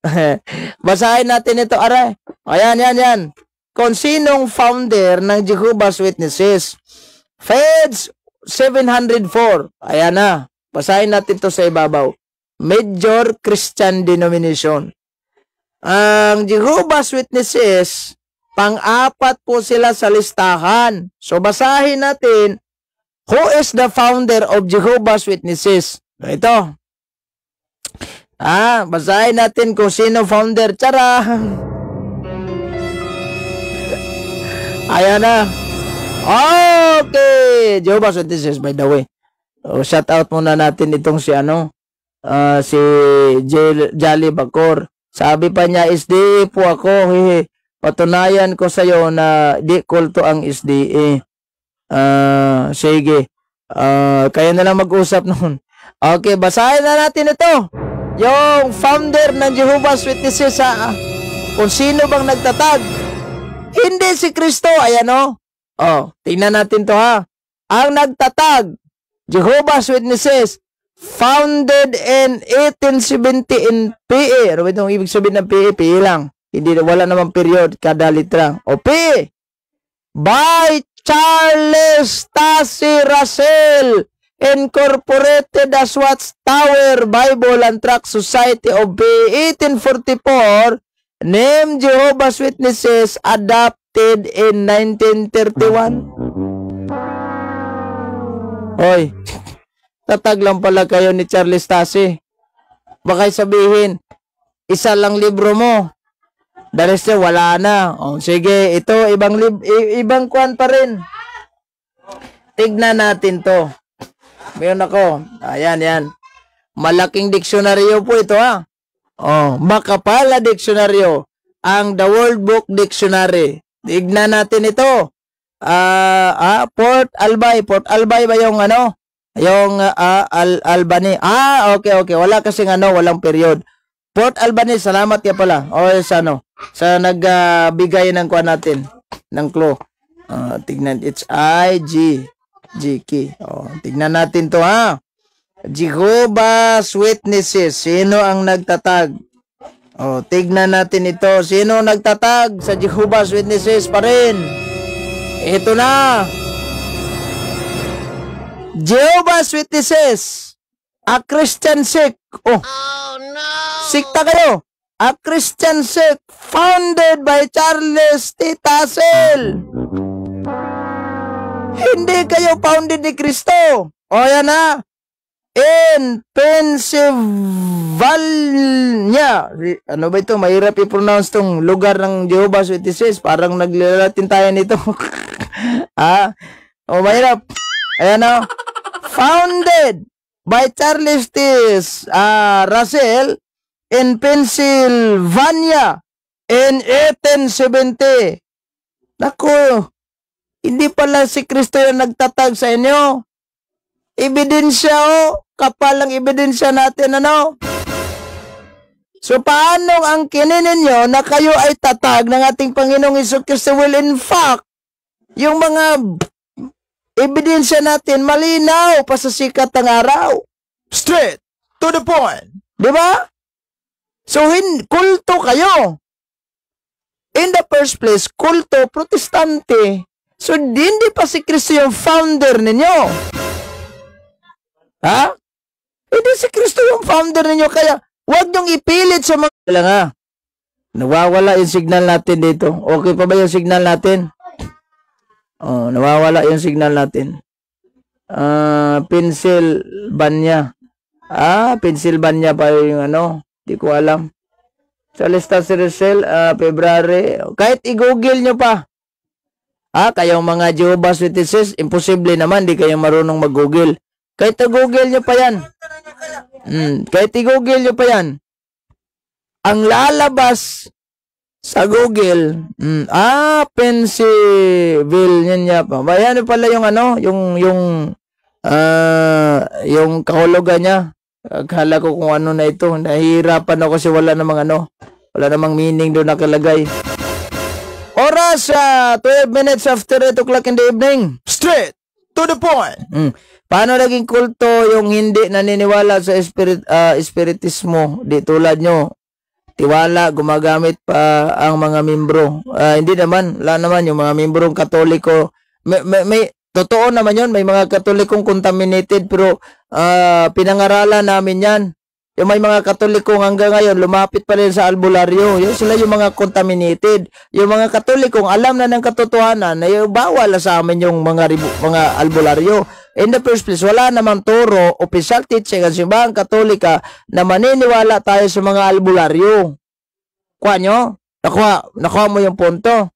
Basahin natin ito, Ayan. Kung sinong founder ng Jehovah's Witnesses. Feds 704. Ayan na. Basahin natin to sa ibabaw. Major Christian Denomination. Ang Jehovah's Witnesses, pang-apat po sila sa listahan. So, basahin natin, who is the founder of Jehovah's Witnesses? Ito. Basahin natin kung sino founder. Tara! Ayan na. Okay. Jehovah's Witnesses, by the way. Shout out muna natin itong si si Jolly Bacor. Sabi pa niya, SDA po ako. Hehe. Patunayan ko sa'yo na di kulto ang SDA. Sige. Kaya na lang mag-usap noon. Okay, basahin na natin ito. Yung founder ng Jehovah's Witnesses, kung sino bang nagtatag. Hindi si Kristo. Ayan o. Tingnan natin to ha. Ang nagtatag, Jehovah's Witnesses, founded in 1870 in PE. Ano ba itong ibig sabihin ng PE? PE lang. Hindi, wala namang period kada litra. O PE. By Charles Tacy Russell, Incorporated as Watchtower Bible and Tract Society of PE, 1844, named Jehovah's Witnesses, adopted in 1931. Hoy, tatag lang pala kayo ni Charles Tacy. Baka sabihin, isa lang libro mo. The rest wala na. Sige, ito, ibang kuan pa rin. Tignan natin to. Meron ako. Ayan, yan. Malaking diksyonaryo po ito ha. Makapal na diksyonaryo. Ang The World Book Dictionary. Tignan natin ito. Port Albay. Port Albay ba yung Yung Albany. Okay. Wala kasing walang period. Port Albany, salamat ya pala. Sa nagbigay ng kuha natin. Ng clue. Tignan. It's I-G-K. Tignan natin to ha. Jehovah's Witnesses. Sino ang nagtatag? Tignan natin ito. Sino nagtatag sa Jehovah's Witnesses pa rin? Ito na. Jehovah's Witnesses. A Christian sect. Oh no. Sikta kayo. A Christian sect founded by Charles T. Tassel. Hindi kayo founded ni Kristo. Yan na. In Pennsylvania. Ano ba ito? Mahirap i-pronounce tong lugar ng Jehovah's Witnesses. Parang naglalatin tayo nito. Mahirap. Ayan na. Founded by Charles T. Russell in Pennsylvania in 1870. Naku, hindi pala si Kristo yung nagtatag sa inyo. Ebidensya kapalang ebidensya natin So paano ang kininin nyo na kayo ay tatag ng ating Panginoong Jesucristo? Well, in fact, yung mga ebidensya natin malinaw pa sa sikat ng araw. Straight to the point. Diba? So, kulto kayo. In the first place, kulto, protestante. So, hindi pa si Kristo yung founder ninyo. Ha? Hindi si Kristo yung founder ninyo. Kaya, huwag niyong ipilit sa mga... Nawawala yung signal natin dito. Okay pa ba yung signal natin? Nawawala yung signal natin. Pennsylvania. Pennsylvania pa yung Di ko alam. Charles Tacy Russell, February. Kahit i-google nyo pa. Kayong mga Jehovah's Witnesses, imposible naman, di kayong marunong mag-google. Kahit i-google nyo pa yan. Kahit i-google nyo pa yan. Ang lalabas sa Google, Pennsylvania pa. Bayan pala yung yung kahulugan niya. Akala ko kung ano na ito. Nahihirapan ako kasi wala namang meaning doon nakalagay. Oras 12 minutes after 8 o'clock in the evening. Straight to the point. Paano naging kulto yung hindi naniniwala sa espiritismo? Di tulad nyo. Tiwala, gumagamit pa ang mga membro. Hindi naman, wala naman yung mga membrong Katoliko. May totoo naman yun, may mga Katolikong contaminated, pero pinangaralan namin yan. Yung may mga Katolikong hanggang ngayon, lumapit pa rin sa albularyo. Yung sila yung mga contaminated. Yung mga Katolikong alam na ng katotohanan na yung bawal sa amin yung mga albularyo. In the first place, wala namang turo, official teaching ang simbahang Katolika na maniniwala tayo sa mga albularyo. Kuha nyo? Nakuha mo yung punto.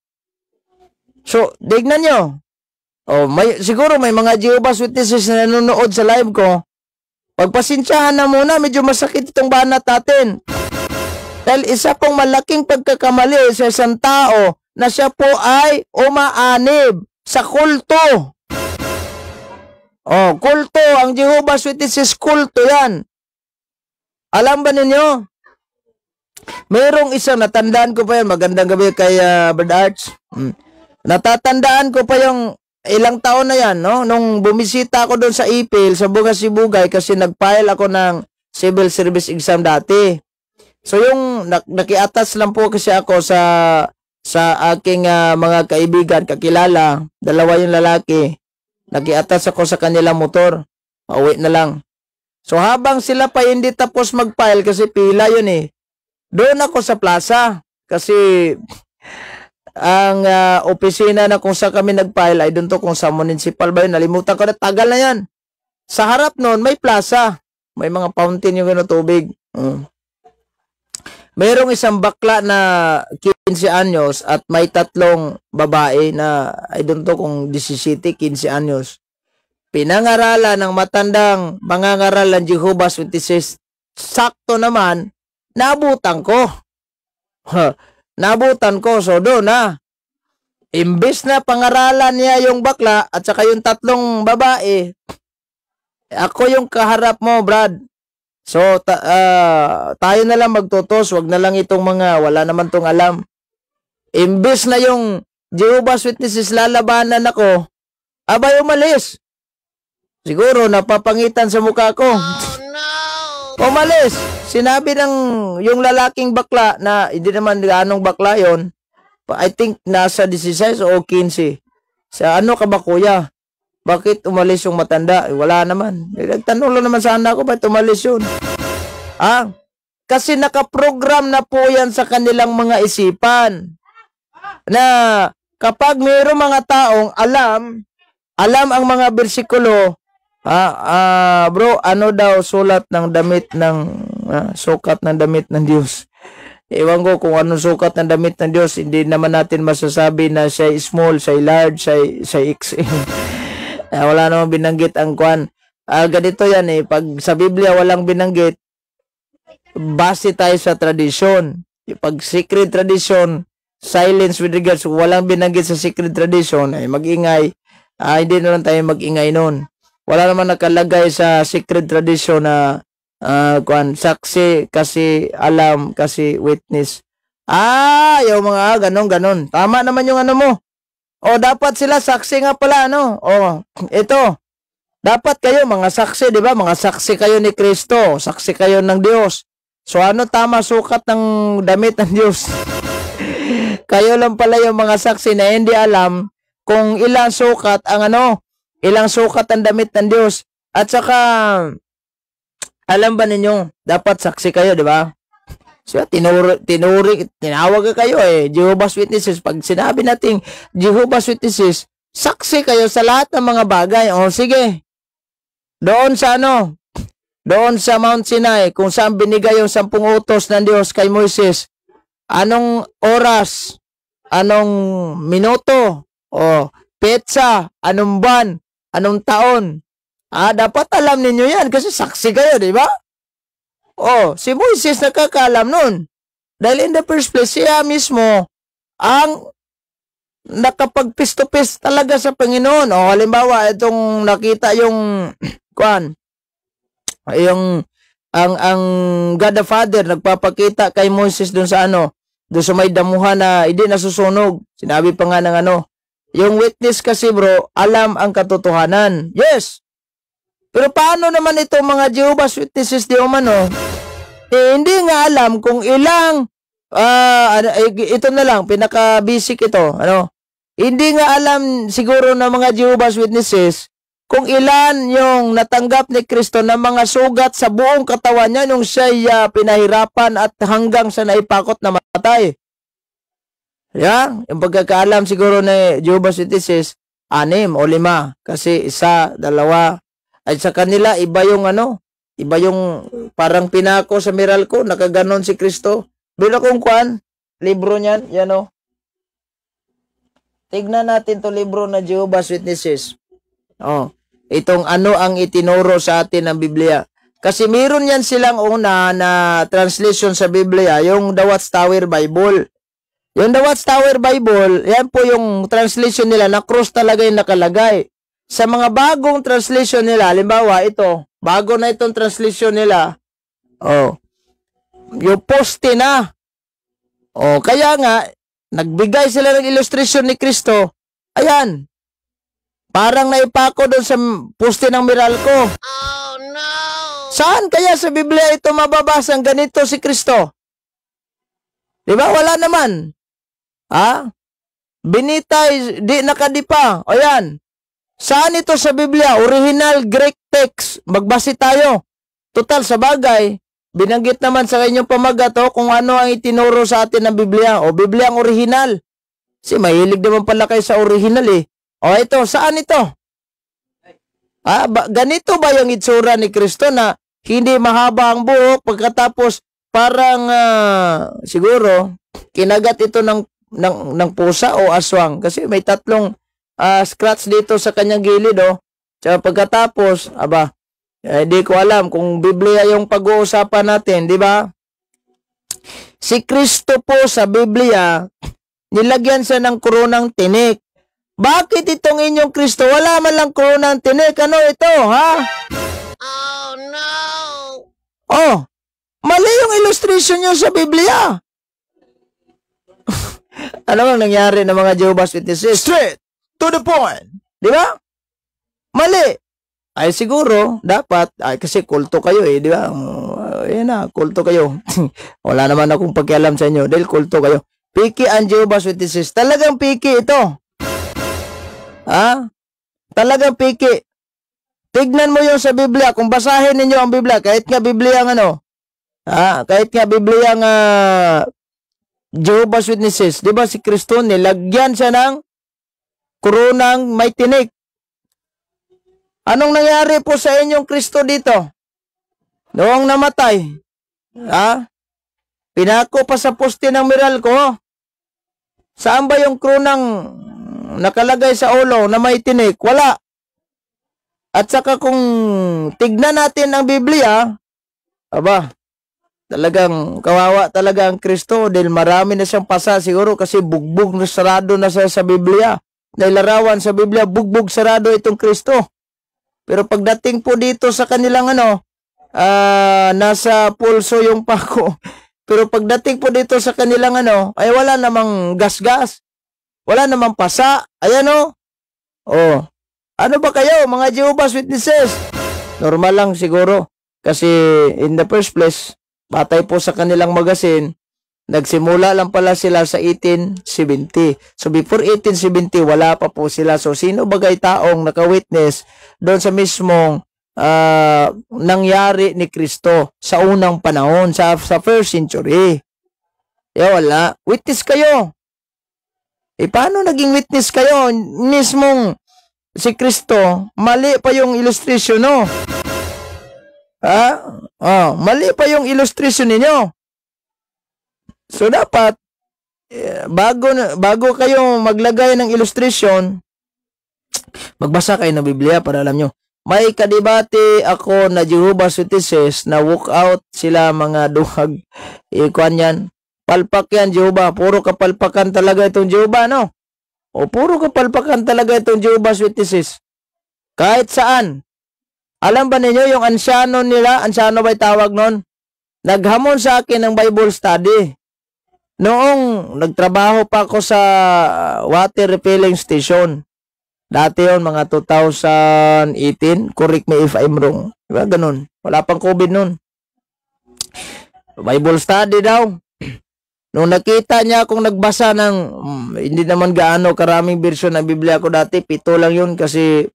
So, tignan nyo. Siguro may mga Jehovah's Witnesses na nanonood sa live ko. Pagpasensyahan na muna, medyo masakit itong banat natin. Dahil isa pong malaking pagkakamali sa isang tao na siya po ay umaanib sa kulto. Kulto. Ang Jehovah's Witnesses, kulto yan. Alam ba ninyo? Mayroong isang, natandaan ko pa yan, magandang gabi kay Brad Arts. Natatandaan ko pa yung ilang taon na yan, no? Nung bumisita ako doon sa Ipil, sa Bugas-Sibugay, kasi nag-file ako ng civil service exam dati. So yung nakiatas lang po kasi ako sa aking mga kaibigan, kakilala, dalawa yung lalaki. Nakiatas ako sa kanilang motor. Pauwi na lang. So habang sila pa hindi tapos mag-file kasi pila yun eh. Doon ako sa plaza kasi ang opisina na kung saan kami nag-file ay doon to kung sa municipal ba yun. Nalimutan ko na, tagal na yan. Sa harap noon may plaza. May mga fountain yung tubig. Mayroong isang bakla na 15 anyos at may 3 babae na ay doon to kung 17, 15 anyos. Pinangaralan ng matandang mangangaral ng Jehovah's Witnesses. Sakto naman, naabutan ko. Naabutan ko, so doon na. Imbis na pangaralan niya yung bakla at saka yung 3 babae, ako yung kaharap mo, Brad. So, tayo na lang magtutos, wag na lang itong mga wala naman tong alam. Imbis na yung Jehovah's Witnesses lalabanan ako, abay umalis. Siguro napapangitan sa mukha ko. Oh, no! Umalis. Sinabi ng yung lalaking bakla na hindi naman ganong bakla yon. I think nasa 16 o 15. Sa ano ka ba kuya? Bakit umalis yung matanda? Wala naman. Nagtanong lang naman sana ako, ba't umalis yun? Kasi nakaprogram na po yan sa kanilang mga isipan. Na kapag mayroong mga taong alam ang mga bersikulo, bro, ano daw sulat ng damit ng, sukat ng damit ng Diyos? Ewan ko kung anong sukat ng damit ng Diyos. Hindi naman natin masasabi na siya small, siya large, siya XL. Wala namang binanggit ang kwan. Ganito yan eh. Pag sa Biblia walang binanggit, base tayo sa tradisyon. Pag secret tradition, silence with regards, walang binanggit sa secret tradition, ay mag-ingay. Hindi na lang tayo mag-ingay nun. Wala naman nakalagay sa secret tradition na saksi kasi alam kasi witness. Yung mga ganon. Tama naman yung ano mo. Dapat sila saksi nga pala, ano? Ito. Dapat kayo mga saksi, di ba? Mga saksi kayo ni Kristo. Saksi kayo ng Diyos. So, ano tama sukat ng damit ng Diyos? Kayo lang pala yung mga saksi na hindi alam kung ilang sukat ang ilang sukat ang damit ng Diyos. At saka, alam ba ninyo, dapat saksi kayo, di ba? So, tinawag kayo Jehovah's Witnesses. Pag sinabi nating Jehovah's Witnesses, saksi kayo sa lahat ng mga bagay. Sige. Doon sa Mount Sinai, kung saan binigay yung 10 utos ng Diyos kay Moises, anong oras, anong minuto, petsa, anong buwan, anong taon. Dapat alam ninyo yan kasi saksi kayo, di ba? Si Moises nakakaalam nun. Dahil in the first place, siya mismo ang nakapag-face-to-face talaga sa Panginoon. Halimbawa, itong nakita yung ang God the Father nagpapakita kay Moses dun sa dun sa may damuhan na hindi nasusunog. Sinabi pa nga ng yung witness kasi bro, alam ang katotohanan. Yes. Pero paano naman itong mga Jehovah's Witnesses di umano? Hindi nga alam kung ilang ito na lang, pinaka-basic ito. Hindi nga alam siguro ng mga Jehovah's Witnesses kung ilan yung natanggap ni Kristo ng mga sugat sa buong katawan niya nung siya pinahirapan at hanggang sa naipakot na matay. Yung pagkakaalam siguro ni Jehovah's Witnesses, 6 o 5. Kasi 1, 2, at sa kanila, iba yung parang pinako sa Meralco, nakaganon si Kristo. Doon akong libro niyan, yan tignan natin to libro na Jehovah's Witnesses. Oh, itong ano ang itinuro sa atin ng Biblia. Kasi meron yan silang una na translation sa Biblia, yung The Watchtower Bible. Yung The Watchtower Bible, yan po yung translation nila, na cross talaga yung nakalagay. Sa mga bagong translation nila, halimbawa ito, bago na itong translation nila, oh, yung poste na. Oh, kaya nga, nagbigay sila ng illustration ni Kristo. Ayan. Parang naipako doon sa poste ng Meralco. Oh no! Saan kaya sa Biblia ito mababasang ganito si Kristo? Di ba? Wala naman. Ha? Binitay, di nakadipa. O yan. Saan ito sa Biblia? Original Greek text. Magbase tayo. Total, sa bagay, binanggit naman sa inyong pamagato kung ano ang itinuro sa atin ng Biblia. O Biblia ang original. Kasi mahilig naman pala kayo sa original eh. O ito, saan ito? Ganito ba yung itsura ni Kristo na hindi mahaba ang buhok pagkatapos parang siguro kinagat ito ng pusa o aswang kasi may tatlong scratch dito sa kanyang gilid oh. Tsaka pagkatapos, hindi ko alam kung Biblia yung pag-uusapan natin, di ba? Si Kristo po sa Biblia, nilagyan siya ng koronang tinik. Bakit itong inyong Kristo? Wala man lang koronang tinik. Ano ito, ha? Oh no! Oh, mali yung illustration nyo sa Biblia. Ano bang nangyari ng mga Jehovah's Witnesses? Straight to the point. Di ba? Mali. Ay siguro, dapat, kasi kulto kayo eh, di ba? Yan na, kulto kayo. Wala naman akong pakialam sa inyo dahil kulto kayo. Piki ang Jehovah's Witnesses. Talagang piki ito. Ha? Talagang piki. Tignan mo yung sa Biblia. Kung basahin ninyo ang Biblia, kahit nga Biblia ang ano, kahit nga Biblia ang Jehovah's Witnesses, di ba si Kristo, nilagyan siya ng koronang may tinik. Anong nangyari po sa inyong Kristo dito? Noong namatay, pinako pa sa poste ng Meralco. Saan ba yung koronang nakalagay sa ulo na may tinik? Wala. At saka kung tignan natin ang Biblia, talagang kawawa talaga ang Kristo dahil marami na siyang pasa siguro kasi bugbog na sarado na siya sa Biblia. Nailarawan sa Biblia, bugbog sarado itong Kristo. Pero pagdating po dito sa kanilang nasa pulso yung pako. Pero pagdating po dito sa kanilang ay wala namang gas-gas. Wala namang pasa. Ayan o. Oh. Ano ba kayo, mga Jehovah's Witnesses? Normal lang siguro. Kasi in the first place, batay po sa kanilang magazine, nagsimula lang pala sila sa 1870. So before 1870, wala pa po sila. So sino bagay taong naka-witness doon sa mismong nangyari ni Kristo sa unang panahon, sa first century? Wala. Witness kayo. Paano naging witness kayo? Mismong si Kristo, mali pa yung illustration, no? Mali pa yung illustration ninyo. So dapat bago kayo maglagay ng illustration, magbasa kayo ng Biblia para alam nyo. May kadibate ako na Jehovah's Witnesses na walk out sila mga duhag. Ikuan yan. Palpak yan, Jehovah. Puro kapalpakan talaga itong Jehovah, no? O puro kapalpakan talaga itong Jehovah's Witnesses. Kahit saan. Alam ba ninyo yung ansyano nila? Ansyano ba'y tawag nun? Naghamon sa akin ng Bible study. Noong nagtrabaho pa ako sa water refilling station. Dati yun, mga 2018. Correct me if I'm wrong. Diba? Ganun. Wala pang COVID nun. Bible study daw. Nung nakita niya akong nagbasa ng, hindi naman gaano karaming version ng Biblia ko dati. 7 lang yun kasi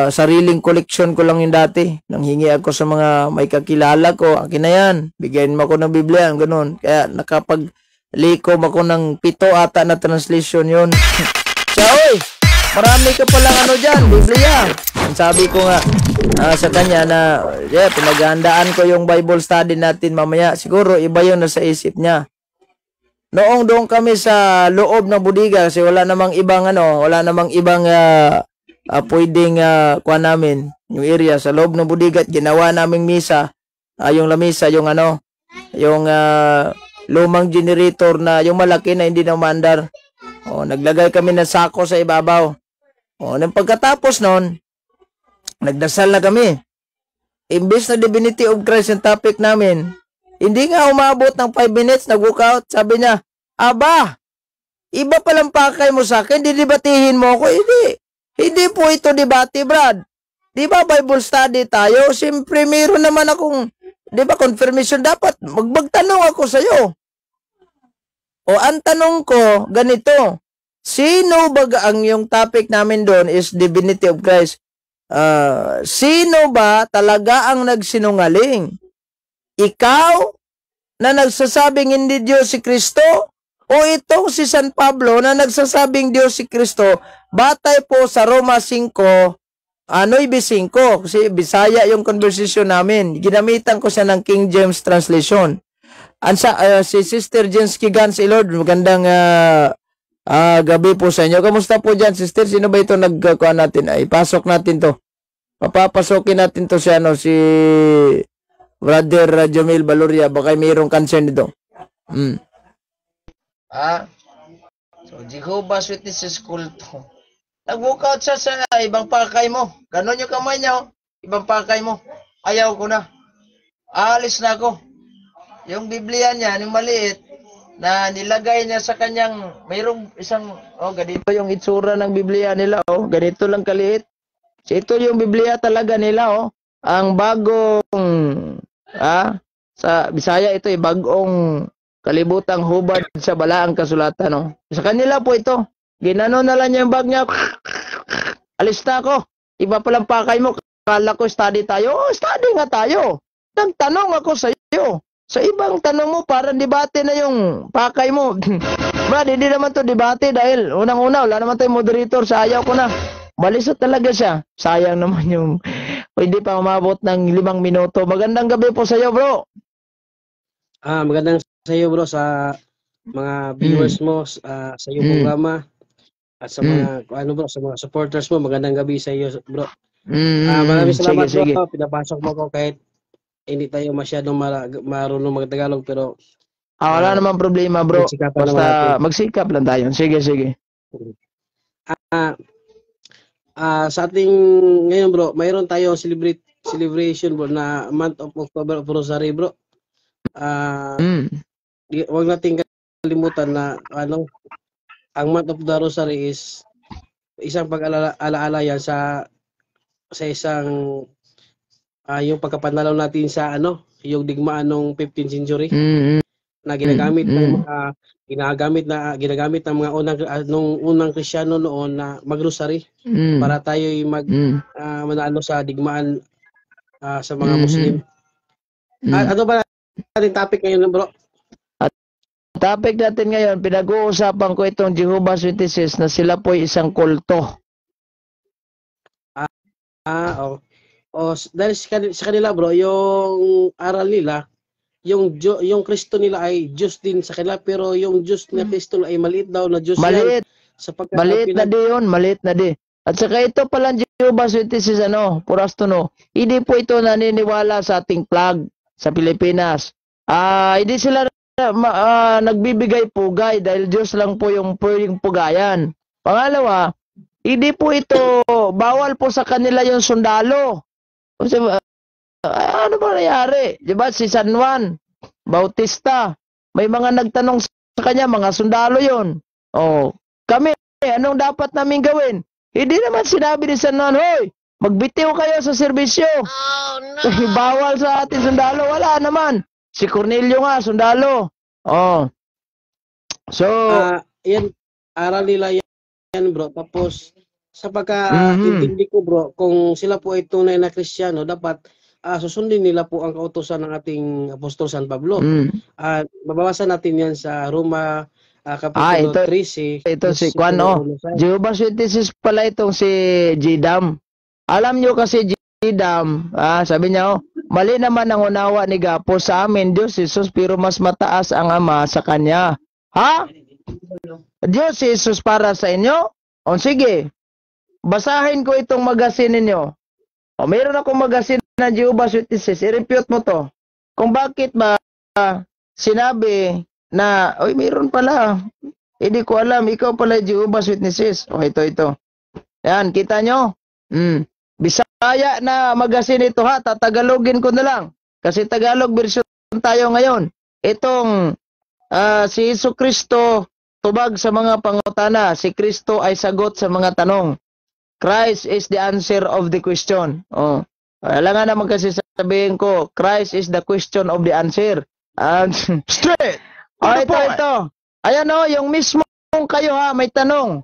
sariling collection ko lang yun dati. Nanghingi ako sa mga may kakilala ko. Akin na yan. Bigyan mo ako ng Biblia. Ganun. Kaya nakapag-likom ako ng 7 ata na translation yun. So, oy! Marami ka palang dyan, Biblia. Sabi ko nga sa kanya na pinaghandaan ko yung Bible study natin mamaya. Siguro iba yun na sa isip niya. noong doon kami sa loob ng bodega kasi wala namang ibang pwedeng kuha namin yung area sa loob ng bodega at ginawa naming misa, yung lamisa, yung lumang generator na yung malaki na hindi na umandar. Naglagay kami ng sako sa ibabaw. Nang pagkatapos noon, nagdasal na kami. Imbes na Divinity of Christ yung topic namin, hindi nga umabot ng 5 minutes, nag-walk out. Sabi niya, aba, iba palang pakay mo sa akin, didibatihin mo ako. Hindi po ito debate, Brad. Di ba Bible study tayo? Siyempre, mayroon naman akong, di ba, confirmation. Dapat magtanong ako sa'yo. Ang tanong ko, ganito. Sino ba ang yung topic namin doon is Divinity of Christ? Sino ba talaga ang nagsinungaling? Ikaw na nagsasabing hindi Diyos si Kristo? O itong si San Pablo na nagsasabing Diyos si Kristo, batay po sa Roma 5, 9:5, kasi Bisaya yung conversation namin. Ginamitan ko siya ng King James Translation. Si Sister Jensky Gans, Lord, magandang gabi po sa inyo. Kamusta po dyan, Sister? Sino ba ito nagkakuha natin? Ipasok natin to. Papapasokin natin to si Brother Jamil Baloria. Baka mayroong concern dito. So Jehovah's Witnesses kulto. Nag-walk out siya sa ibang pakay mo. Ganon yung kamay niya, ibang pakay mo. Ayaw ko na. Aalis na ako. Yung Biblia niya, yung maliit, na nilagay niya sa kanyang, mayroong isang, ganito yung itsura ng Biblia nila, ganito lang kaliit. So, ito yung Biblia talaga nila, ang bagong, sa Bisaya ito, bagong kalibutang hubad sa balaang kasulatan, Sa kanila po ito, ginano na lang yung bag niya, alis na ako, iba palang pakay mo, kala ko study tayo, study nga tayo, nagtanong ako sa iyo. Sa ibang tanong mo, parang debate na yung pakay mo. Brad, hindi naman to debate dahil unang-una, wala naman tayong moderator, sayaw ko na. Balisot talaga siya. Sayang naman yung pwede pa umabot ng 5 minuto. Magandang gabi po sa iyo, bro. Magandang sa iyo, bro, sa mga viewers mo, sa iyong programa, at sa mga, bro, sa mga supporters mo. Magandang gabi sa iyo, bro. Maraming salamat, sige, bro. Pinapasok mo ko kahit hindi tayo masyadong marunong mag-Tagalog, pero wala namang problema, bro. Basta magsikap lang tayo. Sige. Sa ating ngayon, bro, mayroon tayong celebration, bro, na month of October of Rosary, bro. Huwag nating kalimutan na ang month of the Rosary is isang pag-alaala yan sa isang yung pagkapanalaw natin sa yung digmaan ng 15th century na ginagamit ng mga unang Kristiyano noon na magrosary para tayo manalo sa digmaan sa mga Muslim. Ano ba natin topic ngayon, bro? Topic natin ngayon, pinag-uusapan ko itong Jehovah's Witnesses na sila po isang kulto. Dahil sa kanila, bro, yung aral nila, yung Kristo nila ay Diyos din sa kanila, pero yung Diyos na Kristo ay maliit daw na Diyos. Maliit na di. At saka ito palang Jehovah's Witnesses, Purasto, hindi po ito naniniwala sa ating flag sa Pilipinas. Hindi sila nagbibigay pugay dahil Diyos lang po yung pwedeng pugayan. Pangalawa, hindi po ito, bawal po sa kanila yung sundalo. Kasi, ano ba nangyari? Diba si San Juan Bautista, may mga nagtanong sa kanya, mga sundalo yon. Kami, anong dapat namin gawin? Hindi naman sinabi ni San Juan, hoy, magbitiw kayo sa serbisyo. Oh, no. Bawal sa atin sundalo, wala naman. Si Cornelio nga, sundalo. So, yan, aral nila yan, bro. Tapos, sa pagka-intindi ko, bro, kung sila po ay tunay na Kristiyano, dapat susundin nila po ang kautusan ng ating Apostol San Pablo. Mababasan natin yan sa Roma Kapitulo 13. Ito si Juan, Jehovah's Witnesses pala itong si Jidam. Alam nyo kasi Jidam, sabi niya, mali naman ang unawa ni Gapo sa amin, Diyos Jesus, pero mas mataas ang Ama sa Kanya. Ha? Diyos si Jesus para sa inyo? O sige, basahin ko itong magasin ninyo. O meron akong magasin na Jehovah's Witnesses. I-repute mo to. Kung bakit ba sinabi na, oy, meron pala. Hindi ko alam, ikaw pala Jehovah's Witnesses. O ito. Yan, kita nyo? Bisaya na magasin ito ha, tatagalogin ko na lang. Kasi Tagalog version tayo ngayon. Itong si Jesucristo tubag sa mga pangutana. Si Kristo ay sagot sa mga tanong. Christ is the answer of the question. Oh. Alam nga naman kasi sabihin ko, Christ is the question of the answer. Straight. Oh, ito. Ayan o, yung mismo kayo ha, may tanong.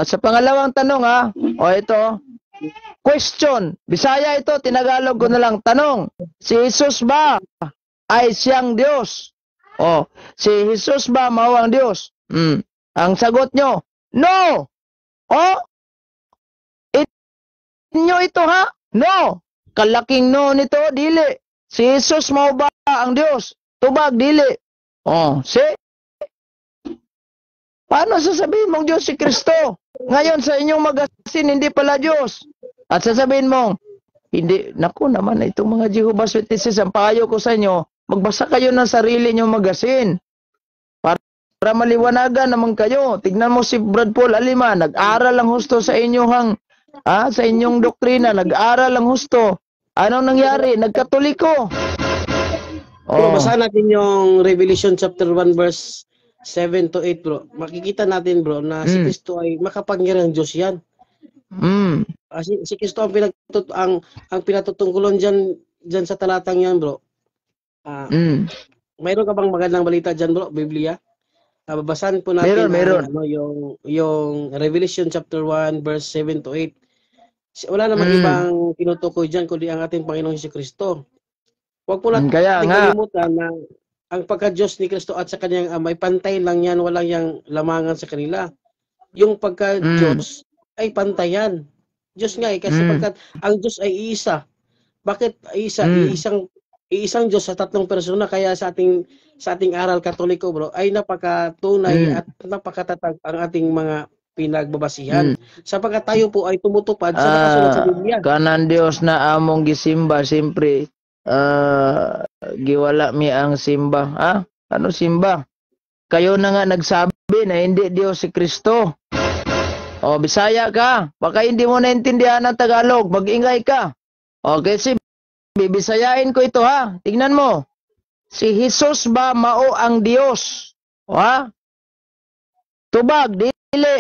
Sa pangalawang tanong ha, o ito, question. Bisaya ito, tinagalog ko na lang. Tanong, si Jesus ba ay siyang Diyos? O, si Jesus ba mawang Diyos? Ang sagot nyo, no! O, inyo ito ha? No! Kalaking no nito, dili. Si Jesus mao ba ang Diyos? Tubag, dili. O, paano sasabihin mong Diyos si Kristo? Ngayon sa inyong magasin, hindi pala Diyos. At sasabihin mong, hindi, naku naman, itong mga Jehovah's Witnesses, ang payo ko sa inyo, magbasa kayo ng sarili nyong magasin. Para maliwanagan naman kayo. Tignan mo si Brad Paul Alima, nag-aral lang husto sa inyong doktrina, nag-aral lang husto. Anong nangyari? Nagkatoliko. Bro, basahin natin yung Revelation chapter 1 verse 7 to 8, bro. Makikita natin, bro, na si Kristo ay makapangyarihang Diyos yan. Si Kristo ang pinatutungkulan dyan sa talatang yan, bro. Mayroon ka bang magandang balita dyan, bro? Biblia? Babasahin po natin meron. Yung Revelation chapter 1 verse 7 to 8. Wala namang ibang tinutukoy dyan kundi ang ating Panginoong Jesucristo. Huwag po natin kalimutan na ang pagka-Diyos ni Kristo at sa kanyang may pantay lang yan, walang yang lamangan sa kanila. Yung pagka-Diyos ay pantayan. Diyos nga kasi pagkat ang Diyos ay iisa. Bakit iisa? Iisang Diyos sa tatlong persona, kaya sa ating aral Katoliko, bro, ay napakatunay at napakatatag ang ating mga pinagbabasihan. Sapagkat tayo po ay tumutupad sa nakasulat sa Biblia. Kanan Diyos na among gisimba, siyempre, giwala mi ang simba. Ano simba? Kayo na nga nagsabi na hindi Diyos si Kristo. O, Bisaya ka. Baka hindi mo naintindihan ang Tagalog. Mag-ingay ka. Okay, bibisayain ko ito ha. Tingnan mo. Si Jesus ba mao ang Diyos? Ha? Tubag, dili.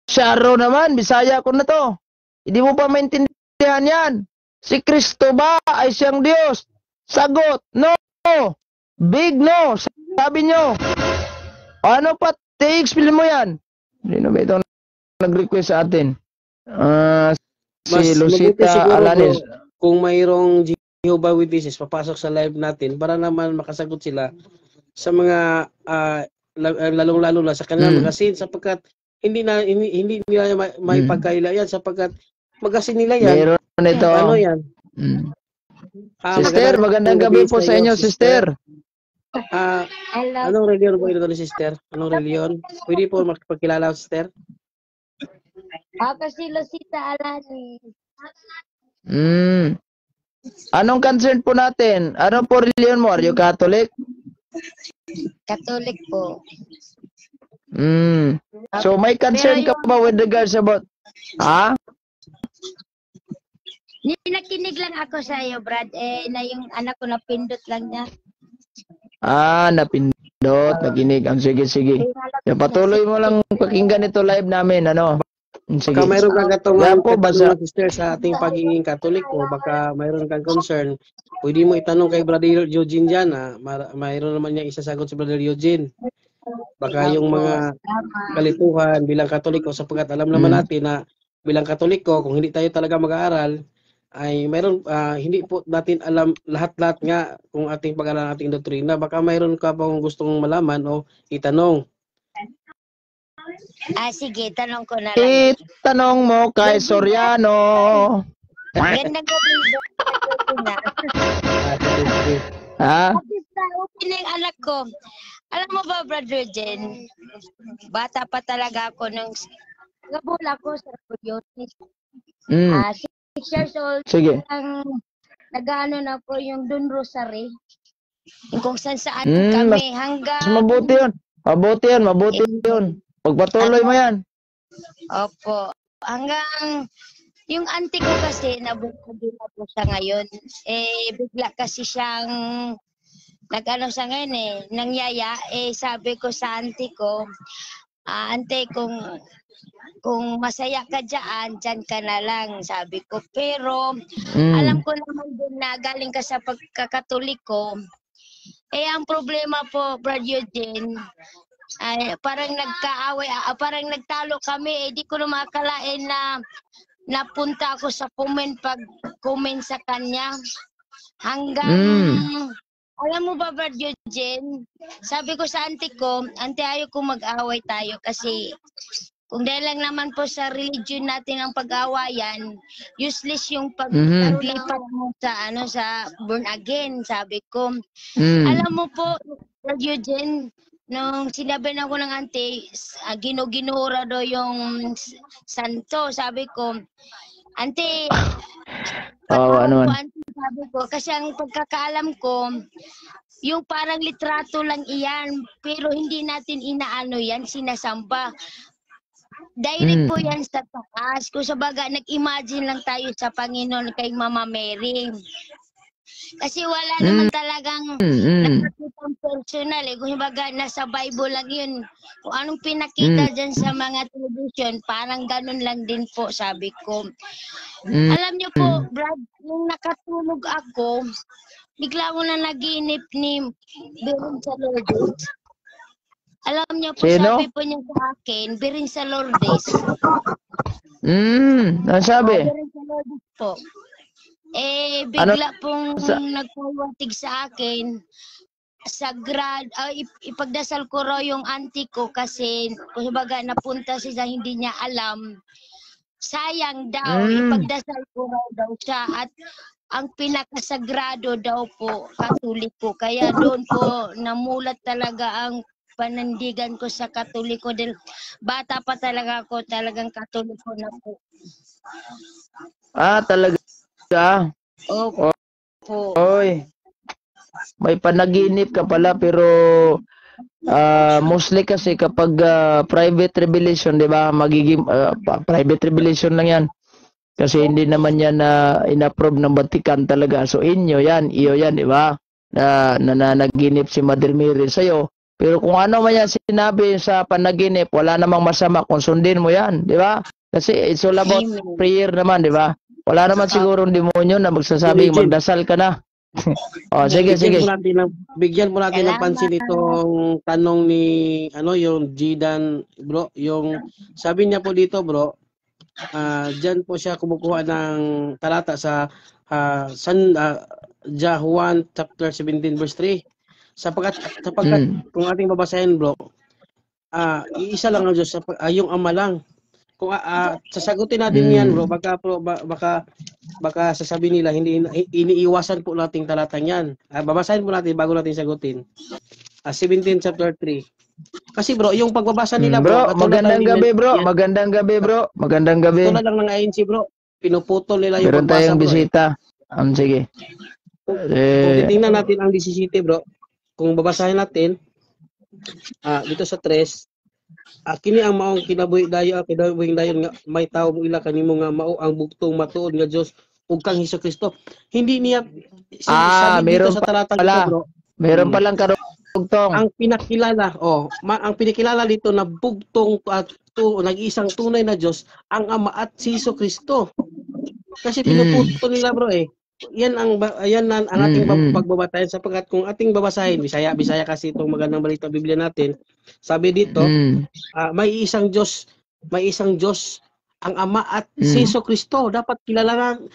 Syaro naman, Bisaya ko na to. Hindi mo pa maintindihan yan. Si Kristo ba ay siyang Diyos? Sagot, no. Big no. Sabi nyo. Ano pa? I-explain mo yan. Hindi na ba ito nag-request sa atin? Si Lucita Alanis. Kung mayroong Jehovah Witnesses, papasok sa live natin para naman makasagot sila sa mga lalong-lalo na sa kanilang magasin, sapagkat hindi nila may pagkaila yan, sapagkat magasin nila yan. Meron ito. Ano yan? Sister, magandang gabi po sa inyo, sister. Anong reliyon po ito ni sister? Anong reliyon? Pwede po makipagkilala, sister? Ako si Lucita Alanis. Anong concern po natin? Anong po reliyon mo? Are you Catholic? Catholic po. So may concern ka ba with regards about Nakinig lang ako sa iyo, Brad. Na yung anak ko napindot lang niya. Napindot, nakinig. Sige. Patuloy mo lang pakinggan ito live namin, ano? Sige. Baka mayroon kang katanungan, sister, sa ating pagiging Katolik, o baka mayroon kang concern, pwede mo itanong kay Brother Eugene dyan. Mayroon naman niya isasagot si Brother Eugene. Baka yung mga kalituhan bilang Katoliko, sapagkat alam naman natin na bilang Katoliko, kung hindi tayo talaga mag-aaral, ay mayroon, hindi po natin alam lahat-lahat nga kung ating pag-aaral ating doktrina. Baka mayroon ka pang gustong malaman o itanong. Sige, tanong ko na lang. Itanong mo kay Soriano. Ganda ko Okay. Ha? Okay na yung anak ko. Alam mo ba, Brother Jen, bata pa talaga ako nung nagabula ko sa Coyotes. Mm. 6 years old, Sige. ang nag-ano na po yung Don Rosary. Yung kung saan Mas kami hanggang mabuti yun. Mabuti yun. Pagpatuloy mo yan. Opo. Hanggang yung auntie ko kasi nabuhay na po siya ngayon. Bigla kasi siyang nag-ano siya ngayon nangyaya. Sabi ko sa auntie ko, ante, kung masaya ka dyan ka na lang, sabi ko. Pero alam ko naman din na galing ka sa pagkakatoliko. Ang problema po, Brad Eugene, ay parang nagkaaway, parang nagtalo kami. Di ko na makakalain na napunta ako sa pag-comment sa kanya. Hanggang, alam mo ba, Brad Eugene, sabi ko sa auntie ko, auntie, ayaw ko mag-away tayo kasi kung dahil lang naman po sa religion natin ang pag-awayan, useless yung paglipat mo sa born again, sabi ko. Alam mo po, Brad Eugene, nung sinabi na ako ng auntie, ginuginura daw yung santo, sabi ko, auntie, sabi ko, kasi ang pagkakaalam ko, yung parang litrato lang iyan, pero hindi natin inaano yan, sinasamba. Direct po yan sa taas. Kung sa baga, nag-imagine lang tayo sa Panginoon kay Mama Mary. Kasi wala naman talagang nakakitang personal. Kung baga, nasa Bible lang yun. Kung anong pinakita dyan sa mga television, parang ganun lang din po, sabi ko. Alam niyo po, Brad, nung nakatulog ako, bigla ko na naginip ni Birin sa Lourdes. Alam niyo po, Sino? sabi po niya sa akin, Birin sa Lourdes. Ano sabi? Birin sa Lourdes po. Bigla pong nagpawatig sa akin, ipagdasal ko raw yung auntie ko kasi kung baga napunta siya hindi niya alam. Sayang daw, ipagdasal ko raw siya at ang pinakasagrado daw po, Katoliko. Kaya doon po namulat talaga ang panindigan ko sa Katoliko dahil bata pa talaga ako, talagang Katoliko na po. Talaga? Opo. Oy. May panaginip ka pala pero mostly kasi kapag private revelation, 'di ba? Magiging private revelation lang 'yan. Kasi hindi naman 'yan inapprove ng Vatican talaga. So iyo 'yan, 'di ba? Na nanaginip si Mother Mary sa iyo. Pero kung ano man 'yan sinabi sa panaginip, wala namang masama kung sundin mo 'yan, 'di ba? Kasi it's all about prayer naman, 'di ba? Wala naman sigurong demonyo na magsasabing magdasal ka na. Sige. Bigyan mo natin ng pansin itong tanong ni yung Jidan, bro. Yung sabi niya po dito, bro, diyan po siya kumukuha ng talata sa Juan chapter 17 verse 3. Sapagkat kung ating babasahin, bro, iisa lang ang Diyos, yung Ama lang. Kung sasagutin natin yan, bro, baka sasabihin nila hindi iniiwasan po nating talatang yan. Babasahin po natin bago natin sagutin. 17 chapter 3. Kasi bro, yung pagbabasa nila, bro, magandang gabi, bro. Magandang gabi, bro. Magandang gabi. Tulad lang ng INC, bro. Pinuputol nila yung meron pagbasa, tayong bro. bisita. Sige. Kung titingnan natin ang 17, bro, kung babasahin natin, dito sa 3, kini ang maong kinabuhi dayon nga may tao mo ila kanimo nga mao ang bugtong matuod nga Dios ug kang Hesukristo. Hindi niya sabi dito sa talatang ito, bro. Meron palang karugtong. Ang pinakilala, ang pinakilala dito na bugtong at nag-isang tunay na Diyos ang Ama at si Hesukristo. Kasi pinuputol nila, bro, Yan ang ating pagbabatayan sapagkat kung ating babasahin Bisaya kasi itong magandang balita Biblia natin. Sabi dito, may isang Diyos ang Ama at si Hesukristo. Dapat kilalanan,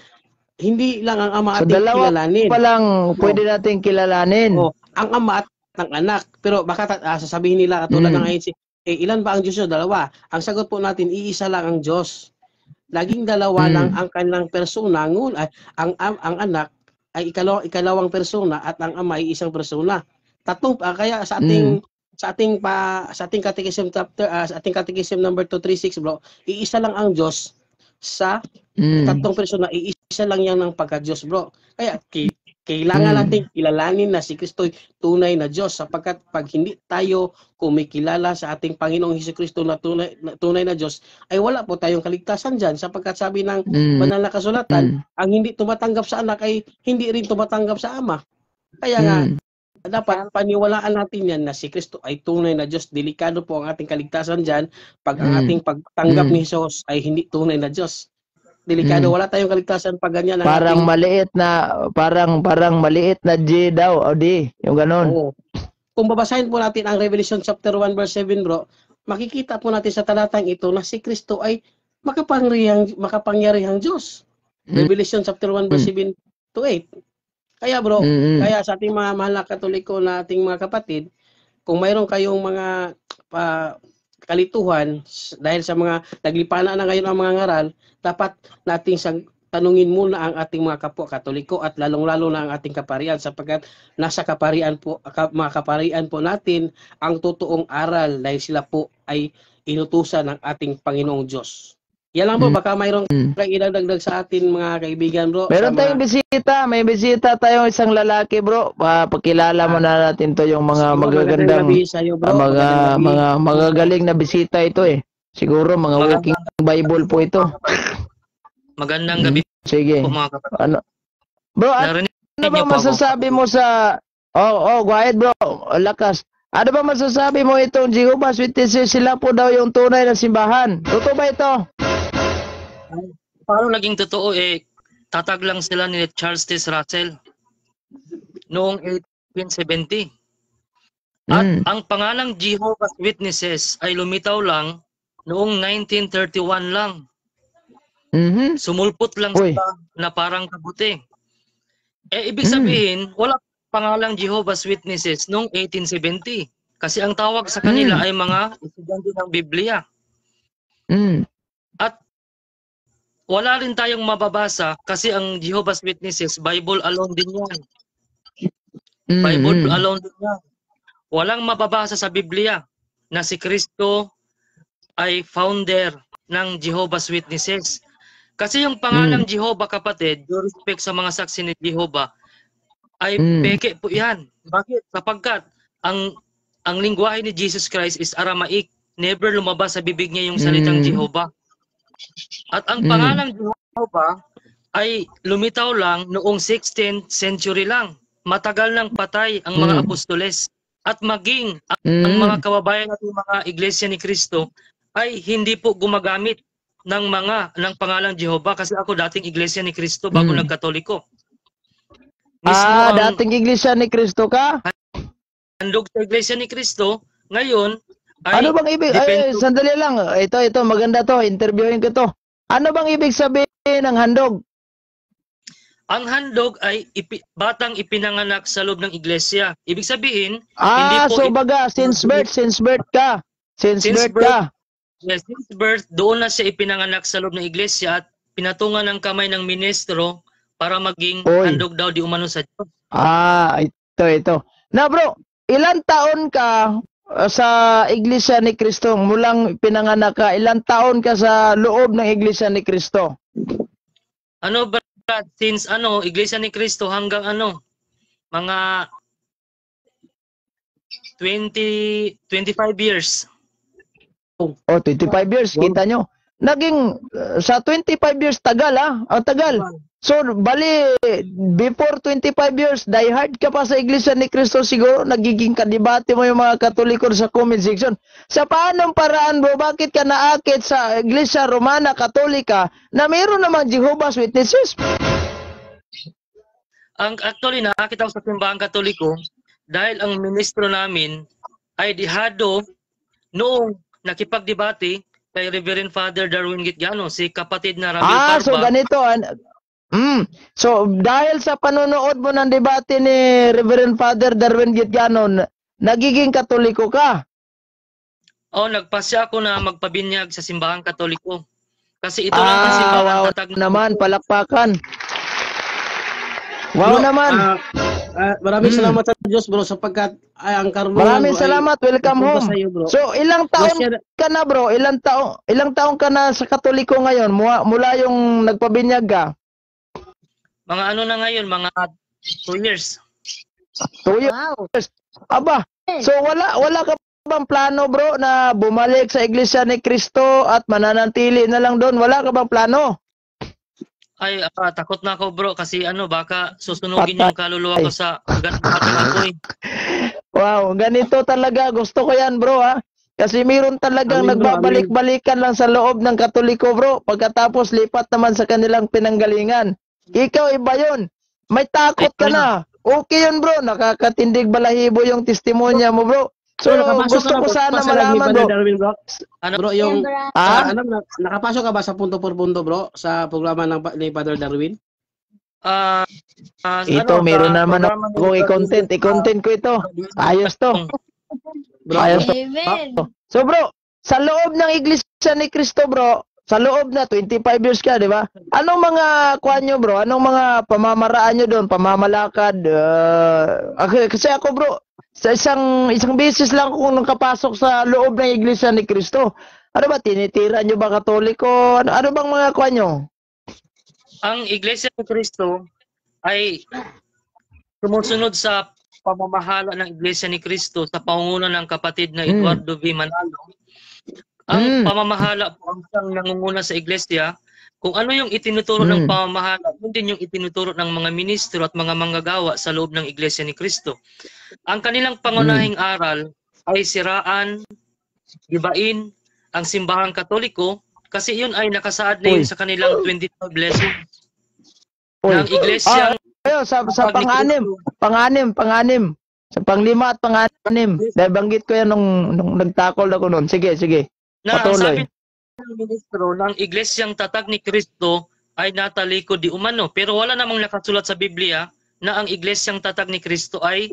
hindi lang ang Ama ating kilalanin. Pa lang pwede nating kilalanin. Ang Ama at ng anak. Pero baka sasabihin nila katulad ng INC, ilan ba ang Diyos? Dalawa. Ang sagot po natin, iisa lang ang Diyos. Laging dalawa lang ang kanilang persona, ang anak ay ikalawang persona at ang Ama ay isang persona. Kaya sa ating catechism chapter sa ating catechism number 236 bro, iisa lang ang Diyos sa tatlong persona, iisa lang yan ng pagka-Diyos bro. Kaya kailangan natin kilalanin na si Kristo tunay na Diyos, sapagkat pag hindi tayo kumikilala sa ating Panginoong Hesukristo na tunay na Diyos, ay wala po tayong kaligtasan dyan, sapagkat sabi ng banal na kasulatan, ang hindi tumatanggap sa anak ay hindi rin tumatanggap sa ama. Kaya nga, dapat paniwalaan natin yan na si Kristo ay tunay na Diyos. Delikado po ang ating kaligtasan dyan pag ang ating pagtanggap ni Jesus ay hindi tunay na Diyos. Delikado, wala tayong kaligtasan pag ganyan ang Parang ating... maliit na, parang maliit na G daw, o di, yung ganon. Oo. Kung babasahin po natin ang Revelation chapter 1 verse 7 bro, makikita po natin sa talatang ito na si Kristo ay makapangyarihang Diyos. Revelation chapter 1 verse 7 to 8. Kaya bro, kaya sa ating mga mahal na Katoliko na ating mga kapatid, kung mayroon kayong mga kalituhan dahil sa mga naglipana na ngayon ang mga ngaral, dapat nating tanungin muna ang ating mga kapwa Katoliko at lalong-lalo na ang ating kaparian, sapagkat nasa mga kaparian po natin ang totoong aral dahil sila po ay inutusan ng ating Panginoong Diyos. Yan lang po, baka mayroong idagdag sa atin mga kaibigan bro. Meron tayong bisita, may bisita tayong isang lalaki bro. Pakilala mo na natin to, yung mga magagandang mga magagaling na bisita ito eh. Siguro mga walking Bible po ito. Magandang gabi Sige. po mga kapatid. Ano? Bro, ano ba masasabi mo sa go ahead bro, lakas. Ano ba masasabi mo itong Jehovah's Witnesses, sila po daw yung tunay na simbahan? Totoo ba ito? Paano naging totoo tatag lang sila ni Charles T. Russell noong 1870. At ang pangalang Jehovah's Witnesses ay lumitaw lang noong 1931 lang. Sumulpot lang sila na parang kabuti. Ibig sabihin, wala pangalang Jehovah's Witnesses noong 1870. Kasi ang tawag sa kanila ay mga estudyante ng Biblia. At wala rin tayong mababasa kasi ang Jehovah's Witnesses, Bible alone din yan. Bible alone din yan. Walang mababasa sa Biblia na si Kristo ay founder ng Jehovah's Witnesses. Kasi yung pangalang Jehovah, kapatid, due respect sa mga saksi ni Jehovah, ay peke po yan. Bakit? Sapagkat ang lingwahe ni Jesus Christ is Aramaic. Never lumabas sa bibig niya yung salitang Jehovah. At ang pangalang Jehovah ay lumitaw lang noong 16th century lang. Matagal nang patay ang mga apostoles. At maging ang mga kababayan natin mga iglesia ni Kristo ay hindi po gumagamit ng pangalang Jehovah. Kasi ako dating iglesia ni Kristo bago nagkatoliko. Dating iglesia ni Kristo ka? Handog sa iglesia ni Kristo, ngayon ay... Ano bang ibig? Sandali lang. Ito, maganda to. Interviewin ko to. Ano bang ibig sabihin ng handog? Ang handog ay batang ipinanganak sa loob ng iglesia. Ibig sabihin, hindi po... so baga, since birth ka. Since birth. Yes, since birth, doon na siya ipinanganak sa loob ng iglesia at pinatungan ng kamay ng ministro para maging handog daw di umano sa Diyos. Ito. Na bro, ilan taon ka sa Iglesia ni Kristo? Mulang pinanganak ka, ilang taon ka sa loob ng Iglesia ni Kristo? Since Iglesia ni Kristo hanggang mga 25 years. 25 years, kita nyo. Naging sa 25 years tagal tagal. So bali before 25 years die hard ka pa sa Iglesia ni Kristo, siguro nagiging kadebate mo yung mga Katoliko sa comment section. Sa paanong paraan bro, bakit ka naakit sa Iglesia Romana Katolika na mayroon namang Jehovah's Witnesses? Actually naakit ako sa simbahan Katoliko dahil ang ministro namin ay dihado noong nakipagdebate kay Reverend Father Darwin Gitgano, si kapatid na Ramil Parba. So ganito. So dahil sa panonood mo ng debate ni Reverend Father Darwin Gitgano, nagiging Katoliko ka? Nagpasya ako na magpabinyag sa simbahang Katoliko. Kasi ito lang ang simbahan tatag naman, palakpakan. Wow Bro, naman. Maraming salamat sa Diyos bro sapagkat ang karunungan Maraming mo ay salamat. Welcome napunta home. sa iyo, bro. So, ilang taon Bro, ka na, bro? Ilang taon ka na sa Katoliko ngayon? Mula yung nagpabinyag ka? Mga ano na ngayon, mga 2 years. 2 years. Wow. Aba, so wala ka bang plano, bro, na bumalik sa Iglesia ni Cristo at mananatili na lang doon? Wala ka bang plano? Ay, takot na ako bro kasi baka susunugin Patay. yung kaluluwa ko sa ganang apoy. Wow, ganito talaga. Gusto ko yan, bro, ha? Kasi mayroon talagang Amin, bro, nagbabalik-balikan lang sa loob ng Katoliko, bro. Pagkatapos lipat naman sa kanilang pinanggalingan. Ikaw, iba yun. May takot ka na. Okay yun, bro. Nakakatindig balahibo yung testimonya mo, bro. So, nakapasok gusto ka ko na sana ba sa lagi malaman, ba bro. ni Darwin, bro? Ano? Bro, yung Ah? nakapasok ka ba sa punto por punto, bro, sa programa ni Father Darwin? Ito, mayroon naman akong i-content. I-content ko ito. Ayos to. Bro, Ayos to. Amen. So, bro, sa loob ng Iglesia ni Cristo, bro, sa loob na 25 years ka, di ba? Anong mga kuan nyo, bro? Anong mga pamamaraan nyo doon? Pamamalakad? Kasi ako, bro, sa isang beses lang ako nakapasok sa loob ng Iglesia ni Cristo. Ano ba, tinitira nyo ba Katoliko? Ano bang mga kuan nyo? Ang Iglesia ni Cristo ay sumusunod sa pamamahala ng Iglesia ni Cristo sa pangunguna ng kapatid na Eduardo V. Manalo. Ang pamamahala po ang siyang nangunguna sa Iglesia. Kung ano yung itinuturo ng pamamahala, yun din yung itinuturo ng mga ministro at mga manggagawa sa loob ng Iglesia ni Cristo. Ang kanilang pangunahing aral ay siraan, gibain ang simbahang Katoliko kasi yun ay nakasaad na yun sa kanilang 25 lessons ng Iglesia. Ayun, sa panganim. Sa panglima at panganim. Dahil banggit ko yan nung nagtakol ako noon. Sige. Na ang Patuloy. sabi ng ministro ng Iglesyang Tatag ni Cristo ay natalikod di umano. Pero wala namang nakasulat sa Biblia na ang Iglesyang Tatag ni Cristo ay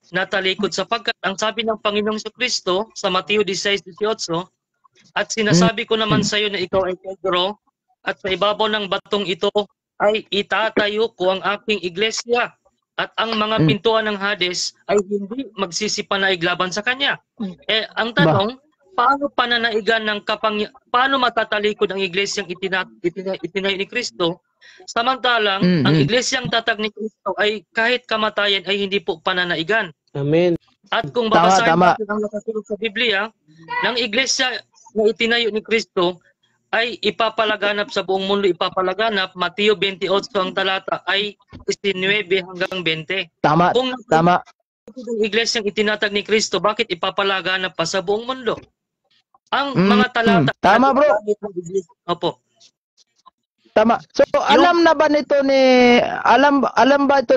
natalikod sapagkat ang sabi ng Panginoong Kristo sa Mateo 16:18, at sinasabi ko naman sa iyo na ikaw ay Pedro at sa ibabaw ng batong ito ay itatayo ko ang aking iglesia at ang mga pintuan ng Hades ay hindi magsisipanaig laban sa kanya. Ang tanong, paano pananaigan ng paano matatalikod ang iglesyang itinayo ni Kristo samantalang ang iglesyang tatag ni Kristo ay kahit kamatayan ay hindi po pananaigan. Amen. At kung babasahin natin ang nakasulat sa Biblia, ng iglesia na itinayo ni Kristo ay ipapalaganap sa buong mundo, ipapalaganap. Mateo 28 ang talata ay 19 hanggang 20. Tama. Kung ang iglesyang itinatag ni Kristo, bakit ipapalaganap pa sa buong mundo? Ang mga talata... Tama, bro. Opo. Tama. So, alam ba ito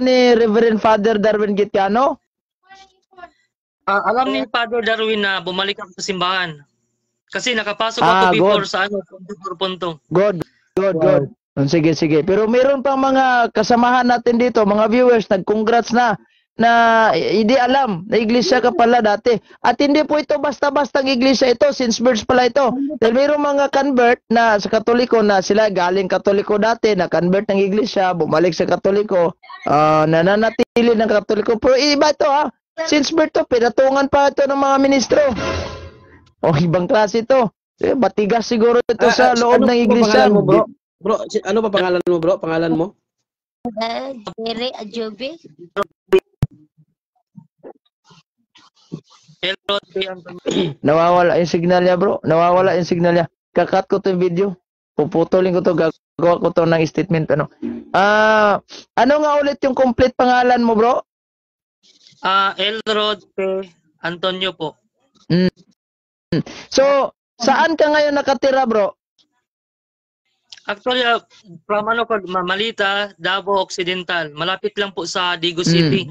ni Reverend Father Darwin Gitiano? Alam ni Father Darwin na bumalik ako sa simbahan. Kasi nakapasok ako before sa punto. Good. Sige. Pero meron pang mga kasamahan natin dito, mga viewers, nag-congrats na hindi alam na iglesia ka pala dati. At hindi po ito basta-bastang iglesia ito, since birth pala ito. Dahil mayroong mga convert na sa Katoliko na sila galing Katoliko dati, na convert ng iglesia, bumalik sa Katoliko, nananatili ng Katoliko. Pero iba ito since birth to, pinatungan pa ito ng mga ministro. Ibang klase ito. Matigas siguro ito sa loob ng iglesia. Bro, ano pa pangalan mo, bro? Pangalan mo? Jerry Ajobe. Nawawala yung signal niya, bro. Kakat ko to yung video. Puputulin ko to. Gagawa ko to ng statement. Ano nga ulit yung complete pangalan mo, bro? Elrod P. Antonio po. So, saan ka ngayon nakatira, bro? Actually, from Malita, Davao Occidental. Malapit lang po sa Digo City.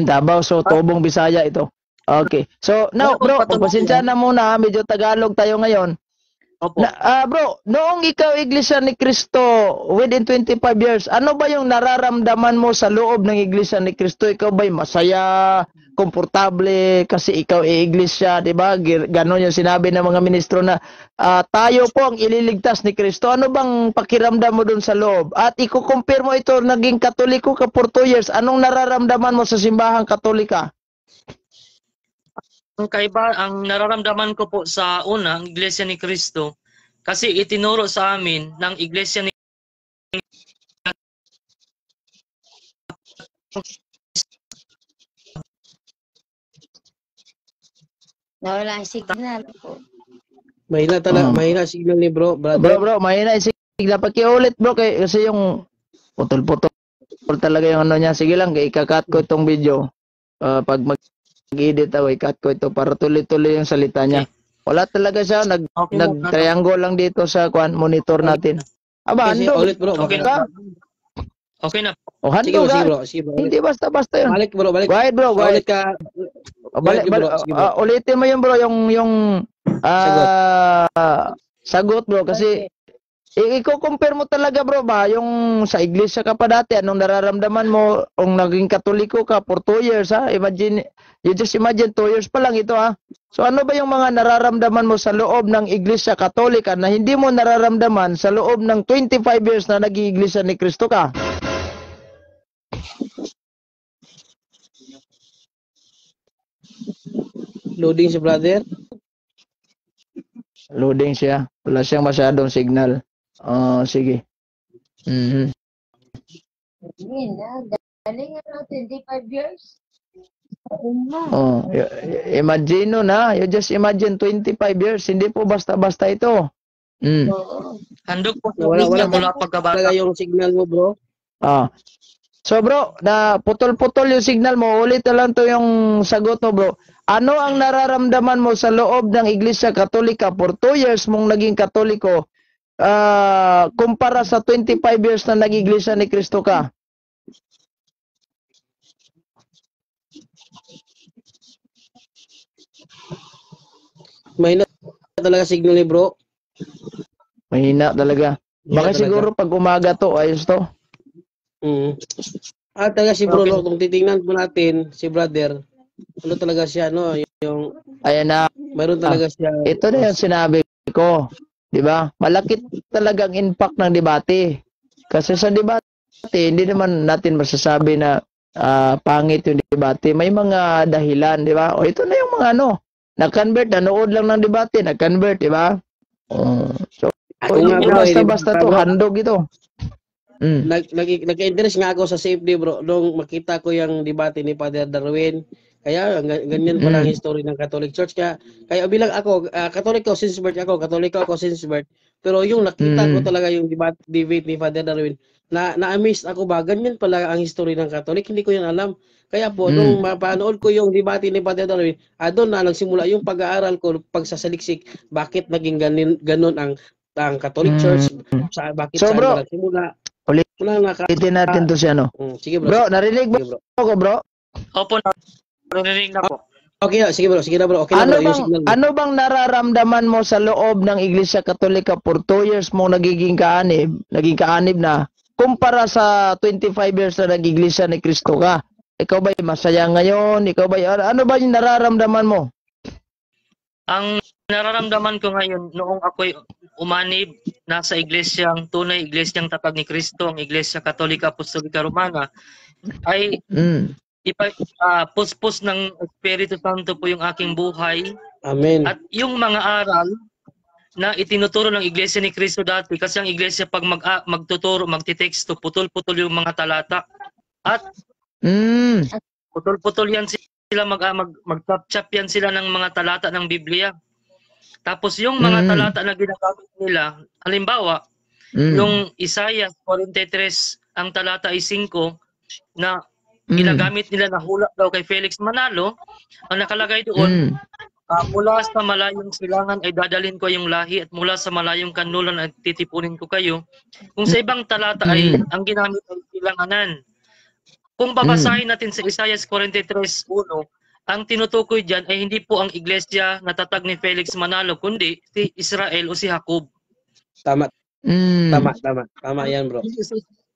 Davao, so Tobong Bisaya ito. Okay. So, now, bro, pasensya na muna, medyo Tagalog tayo ngayon. Opo. Bro, noong ikaw Iglesia ni Cristo within 25 years, ano ba yung nararamdaman mo sa loob ng Iglesia ni Cristo? Ikaw ba'y masaya, komportable kasi ikaw ay iglesia, 'di ba? Ganon yung sinabi ng mga ministro na tayo po ang ililigtas ni Cristo. Ano bang pakiramdam mo dun sa loob? At iko-compare mo ito naging Katoliko ka for 2 years. Anong nararamdaman mo sa simbahang Katolika? Ang nararamdaman ko po sa una, ang Iglesia ni Cristo, kasi itinuro sa amin ng Iglesia ni Nawala ang signal po. Mahina talaga, mahina signal ni bro, brother. Bro, mahina yung signal. Pakiulit bro, kasi yung putol-putol talaga yung ano niya. Sige lang, ikakat ko itong video. Pag mag-edit ako, ikat ko ito para tuloy-tuloy yung salita niya. Wala talaga siya, nag-triangle lang dito sa monitor natin. Aba, Kasi handog. ulit bro, Okay baka- na. Okay na. O, Sige handog bro, sige ha. bro, sige bro. Hindi basta-basta yun. Balik bro, balik. Go ahead bro, go ahead. Ulit ka. Balik, Sige, bro. Sige, bro. ulitin mo yun bro, yung sagot bro, kasi i-compare mo talaga bro ba, yung sa iglesia ka pa dati, anong nararamdaman mo, kung naging Katoliko ka for 2 years ha, you just imagine 2 years pa lang ito ha. So ano ba yung mga nararamdaman mo sa loob ng iglesia Katolika na hindi mo nararamdaman sa loob ng 25 years na naging iglesia ni Cristo ka? Loading si brother. Loading siya. Wala siyang masyadong signal. Sige. Mhm. Yun na, galing na 25 years. Imagine na. You just imagine 25 years. Hindi po basta-basta ito. Oo. Handog po sa Wala Iglesia mula talaga pagkabata. yung signal mo bro. So bro, na putol-putol yung signal mo. Ulit na lang to yung sagot mo bro. Ano ang nararamdaman mo sa loob ng Iglesia Katolika for 2 years mong naging Katoliko kumpara sa 25 years na naging Iglesia ni Cristo ka? Mahina talaga signal ni bro. Mahina talaga. Baka Mahina siguro pag umaga to, ayos to. Mm. Talaga si bro, no, kung titingnan po natin, si brother, ano talaga siya, no? Yung, Ayan na. mayroon talaga siya. Ito na yung sinabi ko. Di ba? Malaki talagang impact ng debate. Kasi sa debate, hindi naman natin masasabi na pangit yung debate. May mga dahilan, di ba? O ito na yung mga nag-convert, nanood lang ng debate, nag-convert, di ba? So, basta-basta to, handog ito. Nag-interest nga ako sa safety bro nung makita ko yung debate ni Father Darwin. Kaya ganyan pala ang history ng Catholic Church. Kaya bilang ako, Catholic ako since birth pero yung nakita ko talaga yung debate ni Father Darwin, na-amazed ako ba, ganyan pala ang history ng Catholic, hindi ko yan alam. Kaya po, nung mapanood ko yung debate ni Father Darwin, doon na nagsimula yung pag-aaral ko, pagsasaliksik, bakit naging ganon ang Catholic Church, bakit So, saan bro, na nagsimula. ulitin natin to siya, Sige bro. Bro, narinig Sige, bro. ko, bro? Opo, narinig na po. Okay, sige na bro. Okay na bro, yung signal. Ano bang nararamdaman mo sa loob ng Iglesia Katolika for 2 years mo naging kaanib na kumpara sa 25 years na nag-Iglesia ni Cristo ka? Ikaw ba masaya ngayon? Ano ba yung nararamdaman mo? Ang nararamdaman ko ngayon, noong ako'y umanib, nasa iglesyang tunay, iglesyang tatag ni Cristo, ang Iglesia Katolika Apostolika Romana, ay puspos ng Espiritu Santo po yung aking buhay. Amen. At yung mga aral na itinuturo ng Iglesia ni Cristo dati, kasi ang Iglesia pag magtuturo, magtiteksto, putol-putol yung mga talata. At putol-putol yan sila, mag-chap-chap yan sila ng mga talata ng Biblia. Tapos yung mga talata na ginagamit nila, halimbawa, yung Isaiah 43, ang talata ay 5, na ginagamit nila na hula daw kay Felix Manalo, ang nakalagay doon, mula sa malayong silangan ay dadalhin ko yung lahi at mula sa malayong kanluran ay titipunin ko kayo. Kung sa ibang talata ay ang ginamit ay silanganan. Kung babasahin natin sa Isaiah 43:1, ang tinutukoy diyan ay hindi po ang iglesia na tatag ni Felix Manalo, kundi si Israel o si Jacob. Tama, Mm. tama yan, bro.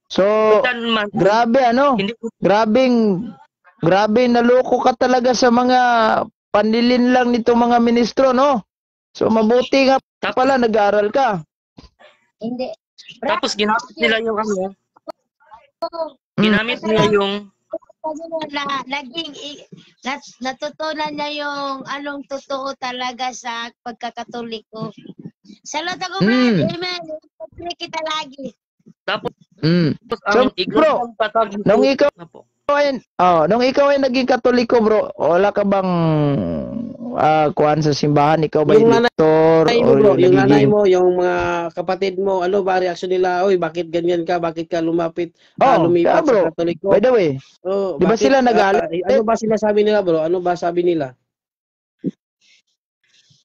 So, Yan man, grabe ano? hindi po Grabe naloko ka talaga sa mga panlilin lang nito mga ministro, no? So, mabuti nga pala nag-aaral ka. Hindi. tapos ginamit nila yung ano, ginamit nila yung Natutunan niya yung anong totoo talaga sa pagkakatoliko. Salut ako, Brad. Amen. Pagkakali kita lagi. tapos Mm. ang So, iglesia bro, ang tatag nito. nung ikaw Ano po? nung ikaw ay naging Katoliko, bro, wala ka bang kuan sa simbahan? Ikaw ba Yung yung doktor Nanay mo, o bro, yung nanay nagiging... mo, yung mga kapatid mo, ano ba reaksyon nila? Oy, bakit ganyan ka? Bakit ka lumipat bro. sa Katoliko? By the way, Oh, di ba bakit, sila nagalit? ano ba sinasabi nila, bro? Ano ba sabi nila?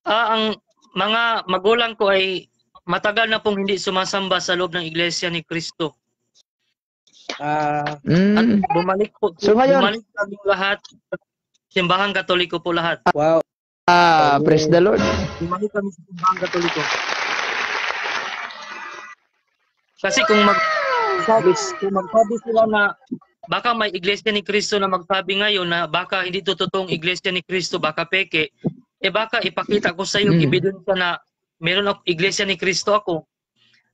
Ang mga magulang ko ay matagal na pong hindi sumasamba sa loob ng iglesia ni Kristo. At Mm. bumalik So, ngayon- bumalik kaming lahat, simbahang Katoliko po lahat. Wow. Praise the Lord. Bumalik kami sa simbahang Katoliko. Kasi kung magsabi sila na baka may iglesia ni Kristo na magsabi ngayon na baka hindi to totoong iglesia ni Kristo, baka peke, baka ipakita ko sa iyo ebidensya na meron ako iglesia ni Kristo ako.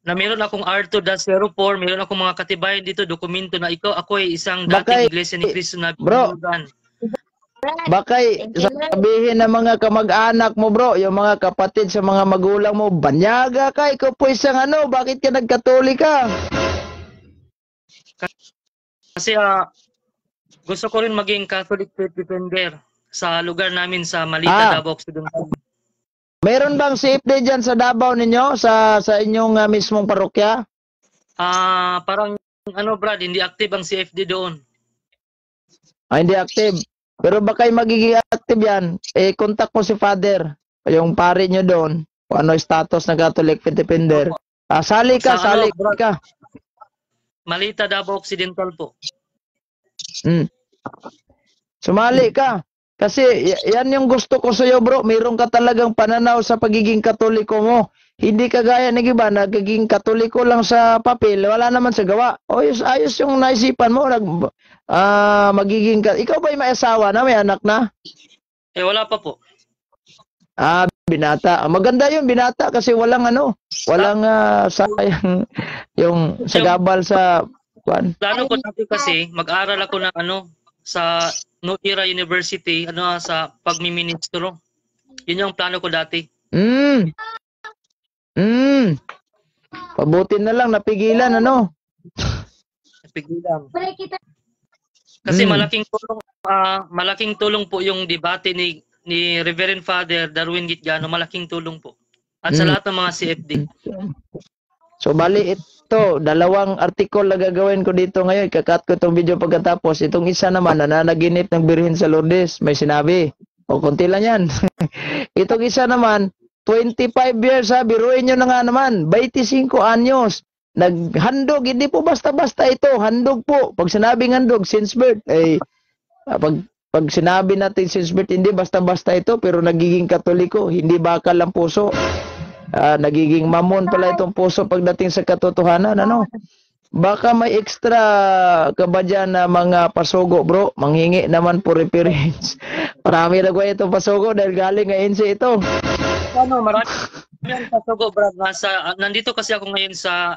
Na meron akong R2-04, meron akong mga katibayan dito, dokumento na ako ay isang dating iglesia ni Kristo na bro, binugan. baka sabihin ng mga kamag-anak mo, bro, yung mga kapatid sa mga magulang mo, banyaga ka, ikaw po isang ano, bakit ka nagkatolika? Kasi gusto ko rin maging Catholic faith defender sa lugar namin sa Malita, Davao Occidental. Meron bang CFD dyan sa Davao ninyo? Sa inyong mismong parokya? Parang ano Brad, hindi active ang CFD doon. Hindi active. Pero baka magiging active yan, contact mo si Father, yung pare nyo doon, kung ano status ng Catholic faith defender. Sali ka. Malita, Davao Occidental po. Sumali ka. Kasi yan yung gusto ko sa iyo, bro. Mayroon ka talagang pananaw sa pagiging Katoliko mo. Hindi ka gaya ng iba, nagiging Katoliko lang sa papel, wala naman sa gawa. Ayos yung naisipan mo. Magiging ikaw ba may asawa na, may anak na? Wala pa po. Binata. Maganda yun, binata, kasi walang sayang yung sagabal sa kwan. Plano ko dati kasi mag-aral ako ng sa New Era University sa pagmiministro. Yun yung plano ko dati. Pabuti na lang napigilan Napigilan. Kasi malaking tulong po yung debate ni Reverend Father Darwin Gitgano, malaking tulong po. At sa lahat ng mga CFD. So bali ito, dalawang article na gagawin ko dito ngayon. Kakat ko itong video pagkatapos. Itong isa naman, nananaginip ng Birhen sa Lourdes. May sinabi. Konti lang yan. Itong isa naman, 25 years biruin nyo na nga naman. 25 anyos. Naghandog. Hindi po basta-basta ito. Handog po. Pag sinabing handog, since birth. Pag sinabi natin since birth, hindi basta-basta ito. Pero nagiging Katoliko. Hindi bakal ang puso. Nagiging mamon pala itong puso pagdating sa katotohanan, Baka may extra ka ba dyan na mga pasugo, bro? Manghingi naman po reference. Marami na ko itong pasugo dahil galing ngayon sa ito. Marami ang pasugo, Brad. Nandito kasi ako ngayon sa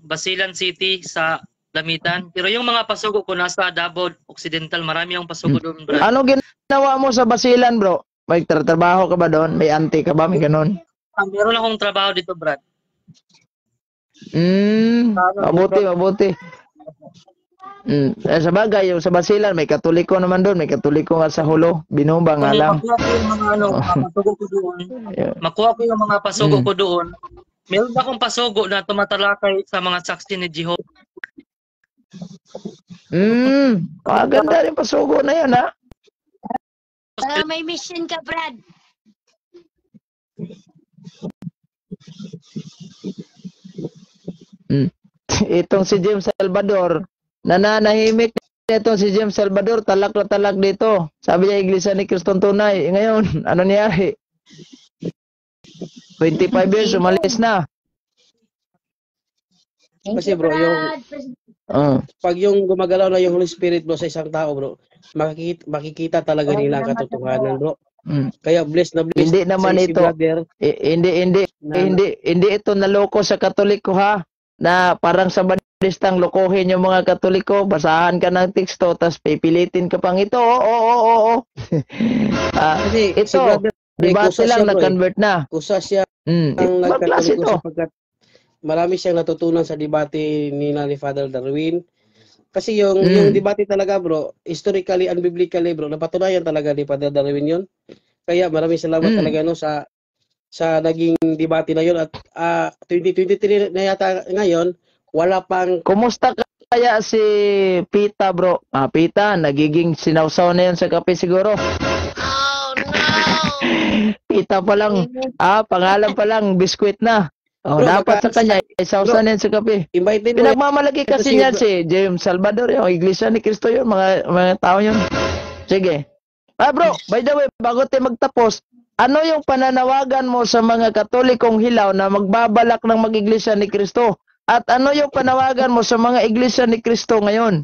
Basilan City, sa Damitan. Pero yung mga pasugo ko nasa Davao Occidental, marami ang pasugo doon, Brad. Ano ginawa mo sa Basilan, bro? May trabaho ka ba doon? May auntie ka ba? May ganun? Meron akong trabaho dito, Brad. Mabuti. Sa bagay, yung sa Basilan, may Katoliko naman doon. May Katoliko nga sa Hulo. Binumba nga lang. Makuha ko yung mga pasugo ko doon. Meron akong pasugo na tumatalakay sa mga saksi ni Jehovah. Ganda rin pasugo na yan, ha? May mission ka, Brad. Itong si James Salvador, nananahimik ito si James Salvador, talak na talak dito. Sabi niya, Iglesia ni Kristong Tunay. Ngayon, ano nangyari? 25 years, umalis na. Thank Kasi you, bro, yung Oh. pag yung gumagalaw na yung Holy Spirit bro sa isang tao bro, makikita talaga Wala nila ang na katotohanan bro. Mm. Kaya blessed na blessed Hindi sa naman si ito, brother na hindi ito naloko sa Katoliko ha. Na parang sa badistang lokohin yung mga Katoliko, basahan ka ng teksto, tapos pipilitin ka pang ito. Oo. kasi si Ito, brother debate kusa lang, siya bro na-convert na. Kusa siya ang Ibang klase nagkatoliko ito. sapagkat marami siyang natutunan sa debate ni Father Darwin. Kasi yung debate talaga bro, historically and biblically bro, napatunayan talaga ni Father Darwin yun. Kaya maraming salamat talaga no sa naging debate na yun at 2023 na yata ngayon, wala pang Kumusta kaya si Pita bro? Pita, nagiging sinawsaw na yun sa kape siguro. Pita pa lang, pangalan pa lang, biskwit na. Bro, Dapat sa kanya, isawsaw bro, na yun sa kape. invite mo Pinagmamalaki kasi si niya si James Salvador, yung Iglesia ni Cristo yun, mga tao yun. Sige. Bro, by the way, bago tayo magtapos, ano yung pananawagan mo sa mga Katolikong hilaw na magbabalak ng mag-Iglesia ni Cristo? At ano yung panawagan mo sa mga Iglesia ni Cristo ngayon?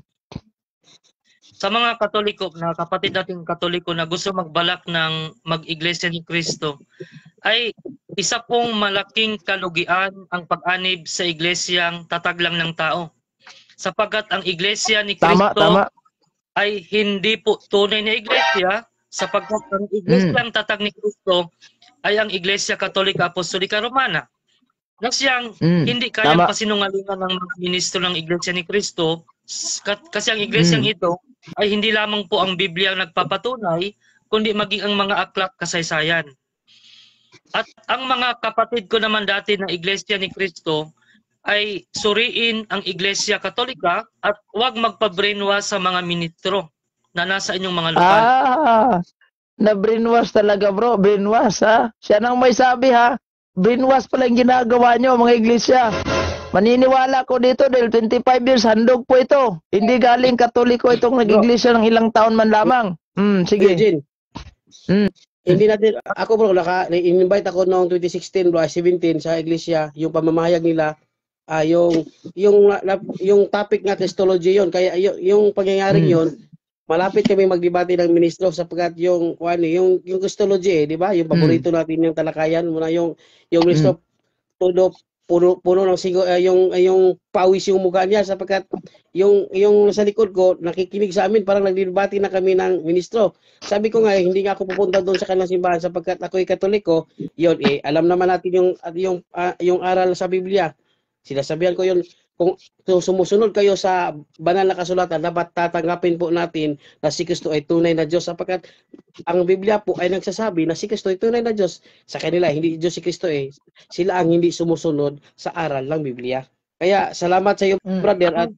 Sa mga Katoliko, na kapatid nating Katoliko na gusto magbalak ng mag-Iglesia ni Cristo, ay isa pong malaking kalugian ang pag-anib sa iglesyang tatag lang ng tao. Sapagkat ang Iglesia ni Cristo Tama. ay hindi po tunay na iglesia, sapagkat ang iglesyang tatag ni Cristo ay ang Iglesia Katolika Apostolika Romana. Na siyang hindi kayang pasinungalingan ng mga ministro ng Iglesia ni Cristo, kasi ang iglesyang ito ay hindi lamang po ang Biblia ang nagpapatunay, kundi maging ang mga aklat kasaysayan. At ang mga kapatid ko naman dati ng Iglesia ni Cristo ay suriin ang Iglesia Katolika at huwag magpa-brainwash sa mga ministro na nasa inyong mga lokal. Na-brainwash talaga bro, brainwash ha. Siya nang may sabi ha. Brainwash pala yung ginagawa nyo mga iglesia. Maniniwala ko dito dahil 25 years handog po ito. Hindi galing Katoliko itong nag-iglesia ng ilang taon man lamang. Sige. Eugene, hindi natin, ako bro, invite ako noong 2016 bro, 17 sa iglesia, yung pamamahayag nila, yung topic nga Christology yon. Kaya yung pangyayaring yon, malapit kami magdebate ng ministro sapagkat yung Christology di ba? Yung paborito natin yung talakayan muna yung ministro puno ng sigo, yung pawis yung mukha niya sapagkat yung sa likod ko nakikinig sa amin, parang nagdebate na kami ng ministro. Sabi ko nga hindi nga ako pupunta doon sa kanilang simbahan sapagkat ako'y Katoliko. Yon alam naman natin yung aral sa Biblia. Sinasabihan ko yun, kung sumusunod kayo sa banal na kasulatan, dapat tatanggapin po natin na si Kristo ay tunay na Diyos sapagkat ang Biblia po ay nagsasabi na si Kristo ay tunay na Diyos. Sa kanila, hindi Diyos si Kristo sila ang hindi sumusunod sa aral ng Biblia. Kaya salamat sa iyo brother at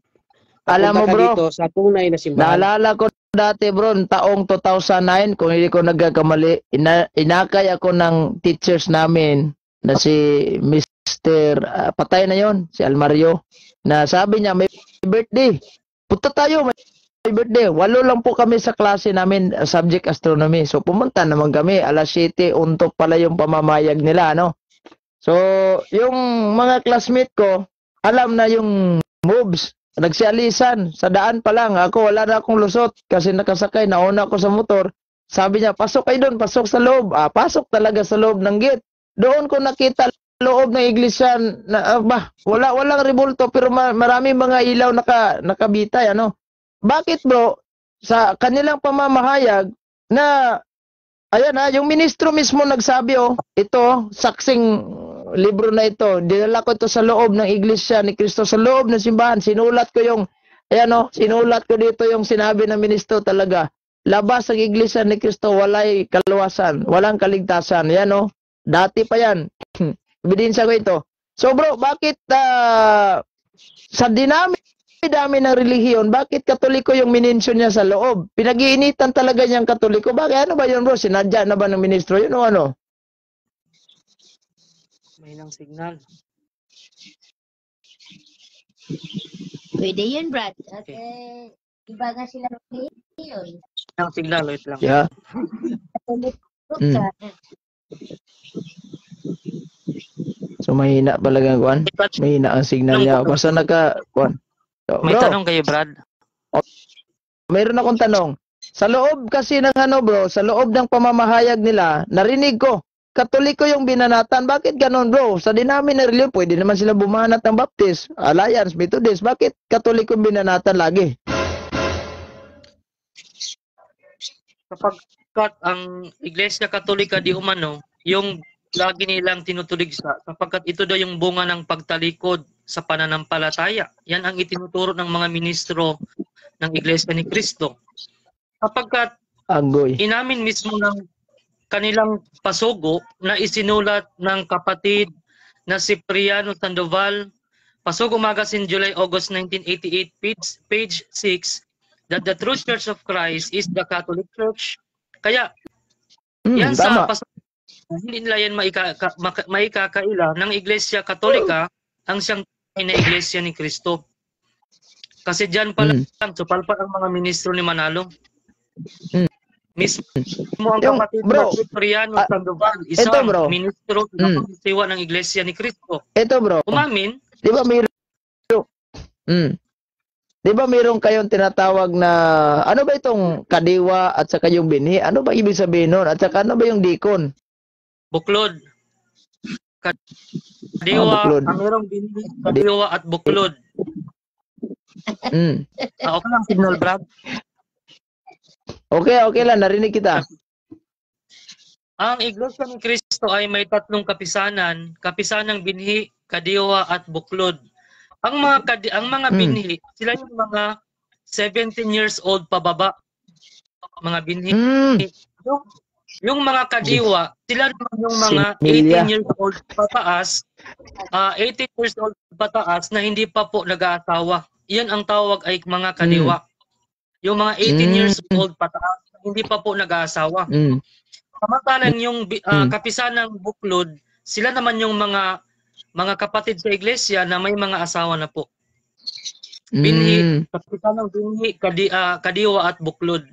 alam mo bro, dito sa tunay na simbahan. Naalala ko dati bro, taong 2009, kung hindi ko nagkakamali, inakay ako ng teachers namin na si Mr. Patay na yon, si Almario, na sabi niya may birthday. Punta tayo, may birthday. 8 lang po kami sa klase namin, subject astronomy. So pumunta naman kami, alas 7, untok pala yung pamamayag nila, no? So, yung mga classmate ko, alam na yung moves. Nagsialisan, sa daan pa lang. Ako, wala na akong lusot kasi nakasakay, nauna ako sa motor. Sabi niya, pasok kayo doon, pasok sa loob. Pasok talaga sa loob ng gate. Doon ko nakita loob ng iglesia na walang rebulto pero marami mga ilaw nakabitay ano. Bakit bro? Sa kanilang pamamahayag na ayan yung ministro mismo nagsabi ito saksing libro na ito, dinala ko ito sa loob ng iglesia ni Cristo, sa loob ng simbahan. Sinulat ko yung sinulat ko dito yung sinabi ng ministro talaga. Labas ang iglesia ni Cristo, walay kaluwasan, walang kaligtasan. Yan dati pa yan. Ebidensya ko ito. So bro, bakit sa dami ng relihiyon, bakit Katoliko yung minensyon niya sa loob? Pinag-iinitan talaga niyang Katoliko. Bakit? Ano ba yun bro? Sinadya na ba ng ministro yun o ano? May nang signal. Pwede yun, Brad. At Iba na sila ngayon. Ang signal, wait lang. Yeah. Mm. So mahina talaga kuan. Mahina ang signal niya. Basta kuan. So, May bro, tanong kayo, Brad. mayroon akong tanong. Sa loob kasi ng bro, sa loob ng pamamahayag nila, narinig ko, Katoliko yung binanatan. Bakit ganon, bro? Sa dinamin na reliyon, pwede naman sila bumanat ng Baptist, Alliance, Methodist. Bakit Katoliko yung binanatan lagi? Sapagkat ang Iglesia Katolika di umano, yung lagi nilang tinutuligsa, sapagkat ito daw yung bunga ng pagtalikod sa pananampalataya. Yan ang itinuturo ng mga ministro ng Iglesia ni Cristo. Sapagkat Agoy. inamin mismo ng kanilang pasugo na isinulat ng kapatid na si Priano Sandoval, Pasugo Magazine, July-August 1988, page 6, that the true Church of Christ is the Catholic Church. Kaya, yan Tama. sa pasugo, hindi nila yan maikakaila ng Iglesia Katolika ang siyang na Iglesia ni Cristo. Kasi dyan pa lang, supalpal ang mga ministro ni Manalo. Mismo ang Yung, kapatid bro, na si Priano Sandoval, ito, isang bro. ministro ng pagsiwa ng Iglesia ni Cristo. Ito, bro. Umamin, Di ba Di ba mayroon kayong tinatawag na ano ba itong kadiwa at saka yung binhi? Ano ba ibig sabihin nun? At saka ano ba yung dikon? buklod. Kadiwa, buklod. merong binhi, kadiwa at buklod. Okay lang, signal, Brad. Okay lang, narinig kita. Ang Iglesia ni Cristo ay may tatlong kapisanan, kapisanang binhi, kadiwa at buklod. Ang mga binhi, sila yung mga 17 years old pababa. Mga binhi. Yung mga kadiwa, sila naman yung mga 18 years old pataas, 18 years old pataas na hindi pa po nag-aasawa. Iyan ang tawag ay mga kadiwa. Yung mga 18 years old pataas, hindi pa po nag-aasawa. Samantalang yung kapisanang buklod, sila naman yung mga kapatid sa iglesia na may mga asawa na po. Binhi, kapisanang binhi, kadiwa at buklod.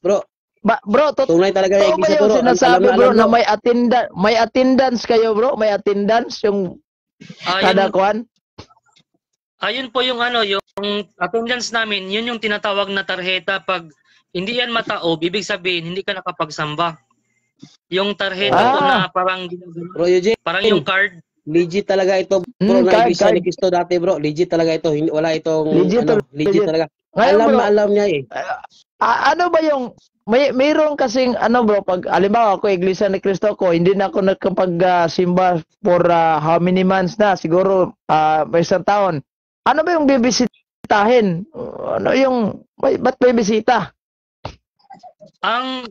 Bro, bro, tunay talaga yung iglesia, yung bro. sinasabi, Alam bro, na, na may attendance kayo, bro? May attendance yung kada kuan? Ayun po yung yung attendance namin, yun yung tinatawag na tarjeta. Pag hindi yan mataob, ibig sabihin hindi ka nakapagsamba. Yung tarjeta po na parang Bro Eugene, parang yung card. legit talaga ito, bro, na iglesia ni Cristo dati, bro. Legit talaga ito. Wala itong legit talaga. Ngayon, Alam niya eh. Ano ba yung mayroon kasing bro, pag halimbawa ako Iglesia ni Cristo ko, hindi na ako nagkapag-simba for how many months na, siguro may isang taon. Ano ba yung bibisitahin? Ano yung ba't bibisita? Ang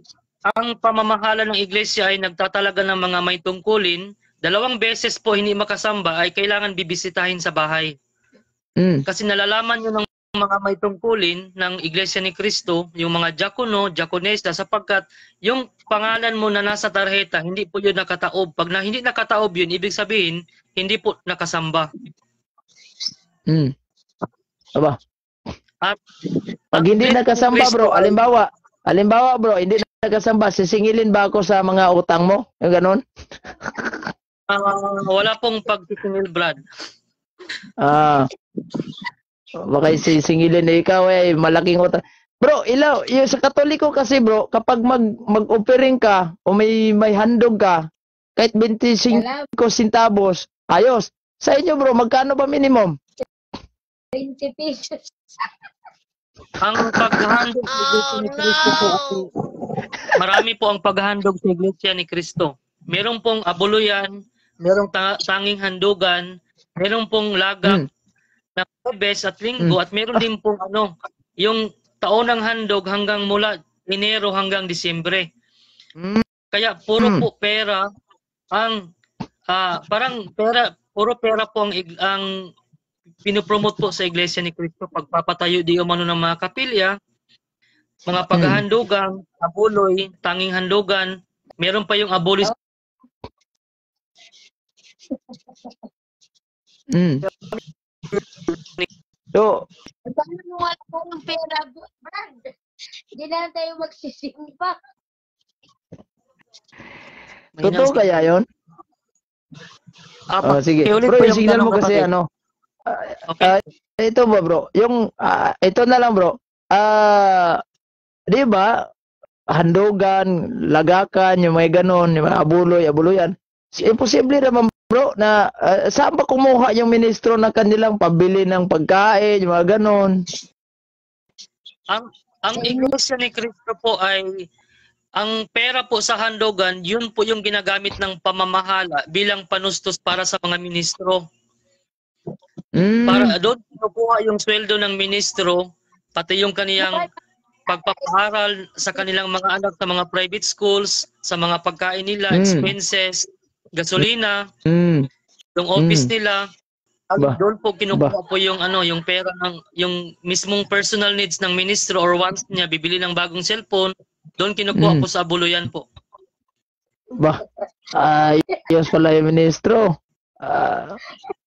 pamamahala ng iglesia ay nagtatalaga ng mga may tungkulin. 2 beses po hindi makasamba ay kailangan bibisitahin sa bahay. Kasi nalalaman nyo ng mga may tungkulin ng Iglesia ni Cristo, yung mga diakono, diakonesa, sapagkat yung pangalan mo na nasa tarjeta, hindi po yun nakataob. Pag hindi nakataob yun, ibig sabihin, hindi po nakasamba. Aba. At pag hindi nakasamba, bro, halimbawa bro, hindi nakasamba, sisingilin ba ako sa mga utang mo? Yung ganon? Wala pong pagsisingil, Brad. Baka sisingilin na ikaw malaking utang. Bro, yung sa Katoliko kasi, bro, kapag mag-offering ka o may handog ka, kahit 25 centavos, ayos. Sa inyo, bro, magkano ba minimum? 20 pesos. Ang paghahandog sa Iglesia ni Cristo po, marami po ang paghahandog sa Iglesia ni Cristo. Meron pong abuluyan, merong tanging handugan, meron pong lagak na Huwebes at Linggo, at meron din pong yung taon ng handog hanggang mula Enero hanggang Disyembre. Kaya puro po pera ang puro pera po ang pinopromote po sa Iglesia ni Cristo. Pagpapatayo di umano ng mga kapilya, mga paghahandugan, abuloy, tanging handugan, meron pa yung abuloy. So, Paano mo wala ng pera, Brad. Hindi na tayo magsisimba. Totoo kaya yun? Ah, Sige. pakiulit Bro, po yung yung signal tanong, mo kasi kapatid. ano. Okay. Ito ba bro? Yung ito na lang bro. Di ba? Handugan, lagakan, yung mga ganon, yung mga abuloy-abuloyan. Imposible naman bro na saan ba kumuha yung ministro ng kanilang pabili ng pagkain, yung mga ganon. Ang Iglesia ni Cristo po ay ang pera po sa handogan, yun po yung ginagamit ng pamamahala bilang panustos para sa mga ministro. Para doon kinukuha yung sweldo ng ministro, pati yung kaniyang pagpapaaral sa kanilang mga anak sa mga private schools, sa mga pagkain nila, expenses, gasolina, yung office nila. Ba. Doon po kinukuha po yung yung pera ng yung mismong personal needs ng ministro or wants niya bibili ng bagong cellphone, doon kinukuha po sa abuluyan po. Ba. Ayos pala yung ministro.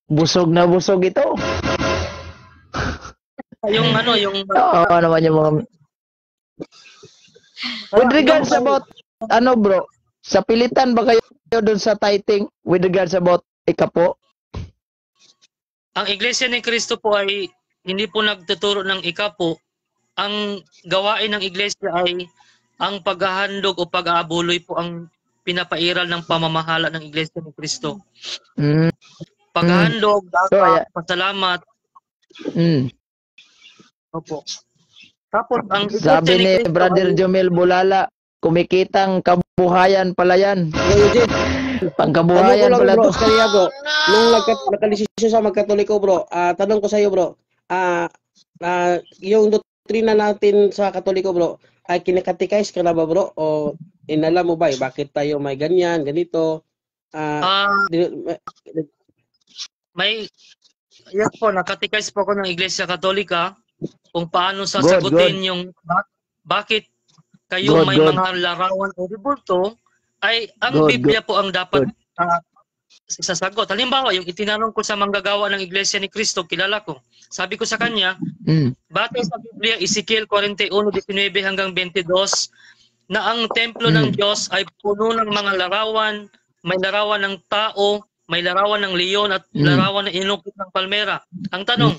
Busog na busog ito. Yung yung Oo naman yung mga with regards about bro, sa pilitan ba kayo doon sa tithing with regards about ikapo? ang Iglesia ni Cristo po ay hindi po nagtuturo ng ikapo. Ang gawain ng Iglesia ay ang paghahandog o pag-aabuloy po ang pinapairal ng pamamahala ng Iglesia ni Cristo. Paghahandog, pasalamat. Opo. Tapos ang Sabi ni Brother Jomel Bulala, kumikitang kabuhayan pala yan. Pangkabuhayan pala bro, to. Kaya bro, nung nagkalisisyon sa magkatoliko bro, tanong ko sa iyo bro, yung doktrina natin sa katoliko bro, ay kinakatikais ka na ba bro? O inala mo ba bakit tayo may ganyan, ganito? Yes po, nakatikais po ako ng Iglesia Katolika kung paano sasagutin yung bakit kayo may mga larawan o ribulto ay ang Biblia po ang dapat sasagot. Halimbawa, yung itinanong ko sa manggagawa ng Iglesia ni Cristo, kilala ko. Sabi ko sa kanya, batay sa Biblia, Ezekiel 41:19 hanggang 22, na ang templo ng Diyos ay puno ng mga larawan, may larawan ng tao, may larawan ng leon at larawan ng inukit ng palmera. Ang tanong,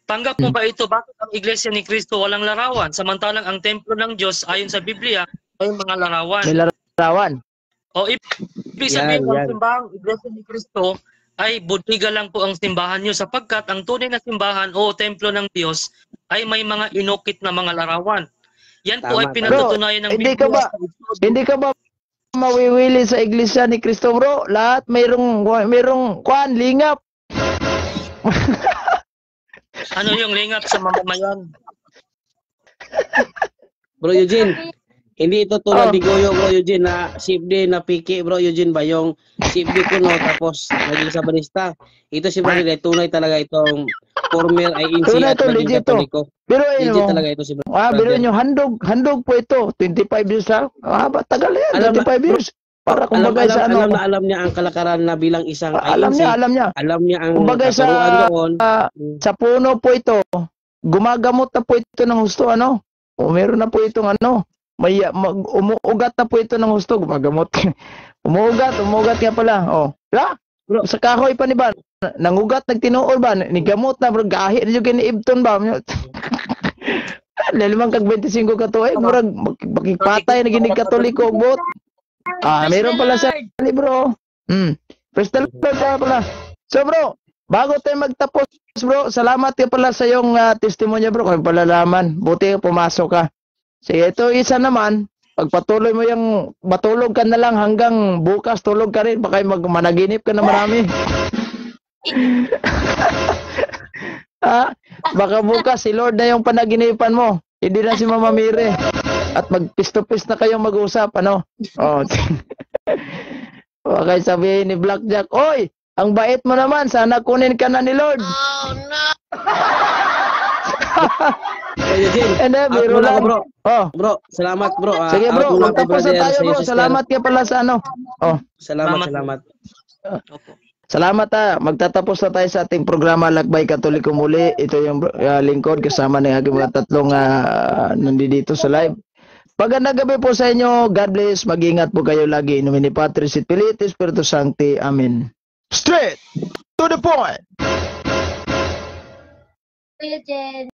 tanggap mo ba ito? Bakit ang Iglesia ni Cristo walang larawan? Samantalang ang templo ng Diyos ayon sa Biblia ay mga larawan. May larawan. O ibig sabihin ng simbahang Iglesia ni Cristo ay budiga lang po ang simbahan nyo sapagkat ang tunay na simbahan o templo ng Diyos ay may mga inukit na mga larawan. Yan po ay pinatutunayan ng Biblia. Hindi ka ba mawiwili sa Iglesia ni Cristo bro? Lahat mayroong lingap. Ano yung lingap sa mamamayan? Bro Eugene, hindi ito tulad ni Goyo bro Eugene na safety na piki bro Eugene ba yung safety ko no tapos naging sabanista. Ito si Brother tunay talaga itong former INC at naging Katoliko. Pero legit talaga ito si Brother. Pero nyo handog po ito. 25 years lang. Tagal yan. 25 years. Para kumbaga sa alam niya ang kalakaran na bilang isang INC. Alam niya. Alam niya ang kumbaga sa puno po ito. Gumagamot na po ito ng husto O meron na po itong may umuugat na po ito ng husto, gumagamot. umuugat nga pala. Bro, sa kahoy pa ni ba? Nangugat, nagtinuol ba? Nigamot na bro, gahi na yung kiniibton ba? Lalimang kag 25 ka to murag makipatay na ginig Katoliko bot. Meron pala sa libro. Praise the Lord pala. So bro, bago tayo magtapos bro, salamat ka pala sa iyong testimonya bro, kung palalaman. Buti pumasok ka. Sige, ito isa naman, pagpatuloy mo yung matulog ka na lang hanggang bukas tulog ka rin, baka managinip ka na marami. Baka bukas si Lord na yung panaginipan mo, hindi na si Mama Mire. At magpis-to-pis na kayong mag-usap, Okay, sabihin ni Blackjack, oy, ang bait mo naman, sana kunin ka na ni Lord. Oh no! Biro lang bro. Bro, salamat bro. Sige bro, magtapos na tayo bro. Salamat ka pala sa Salamat. Opo. Salamat magtatapos na tayo sa ating programa Lakbay Katoliko muli. Ito yung lingkod kasama ng aking mga tatlong nandito sa live. Magandang gabi po sa inyo. God bless. Mag-ingat po kayo lagi. In nomine Patris et Filii Spiritus Sancti. Amen. Straight to the point. Kuya Jen.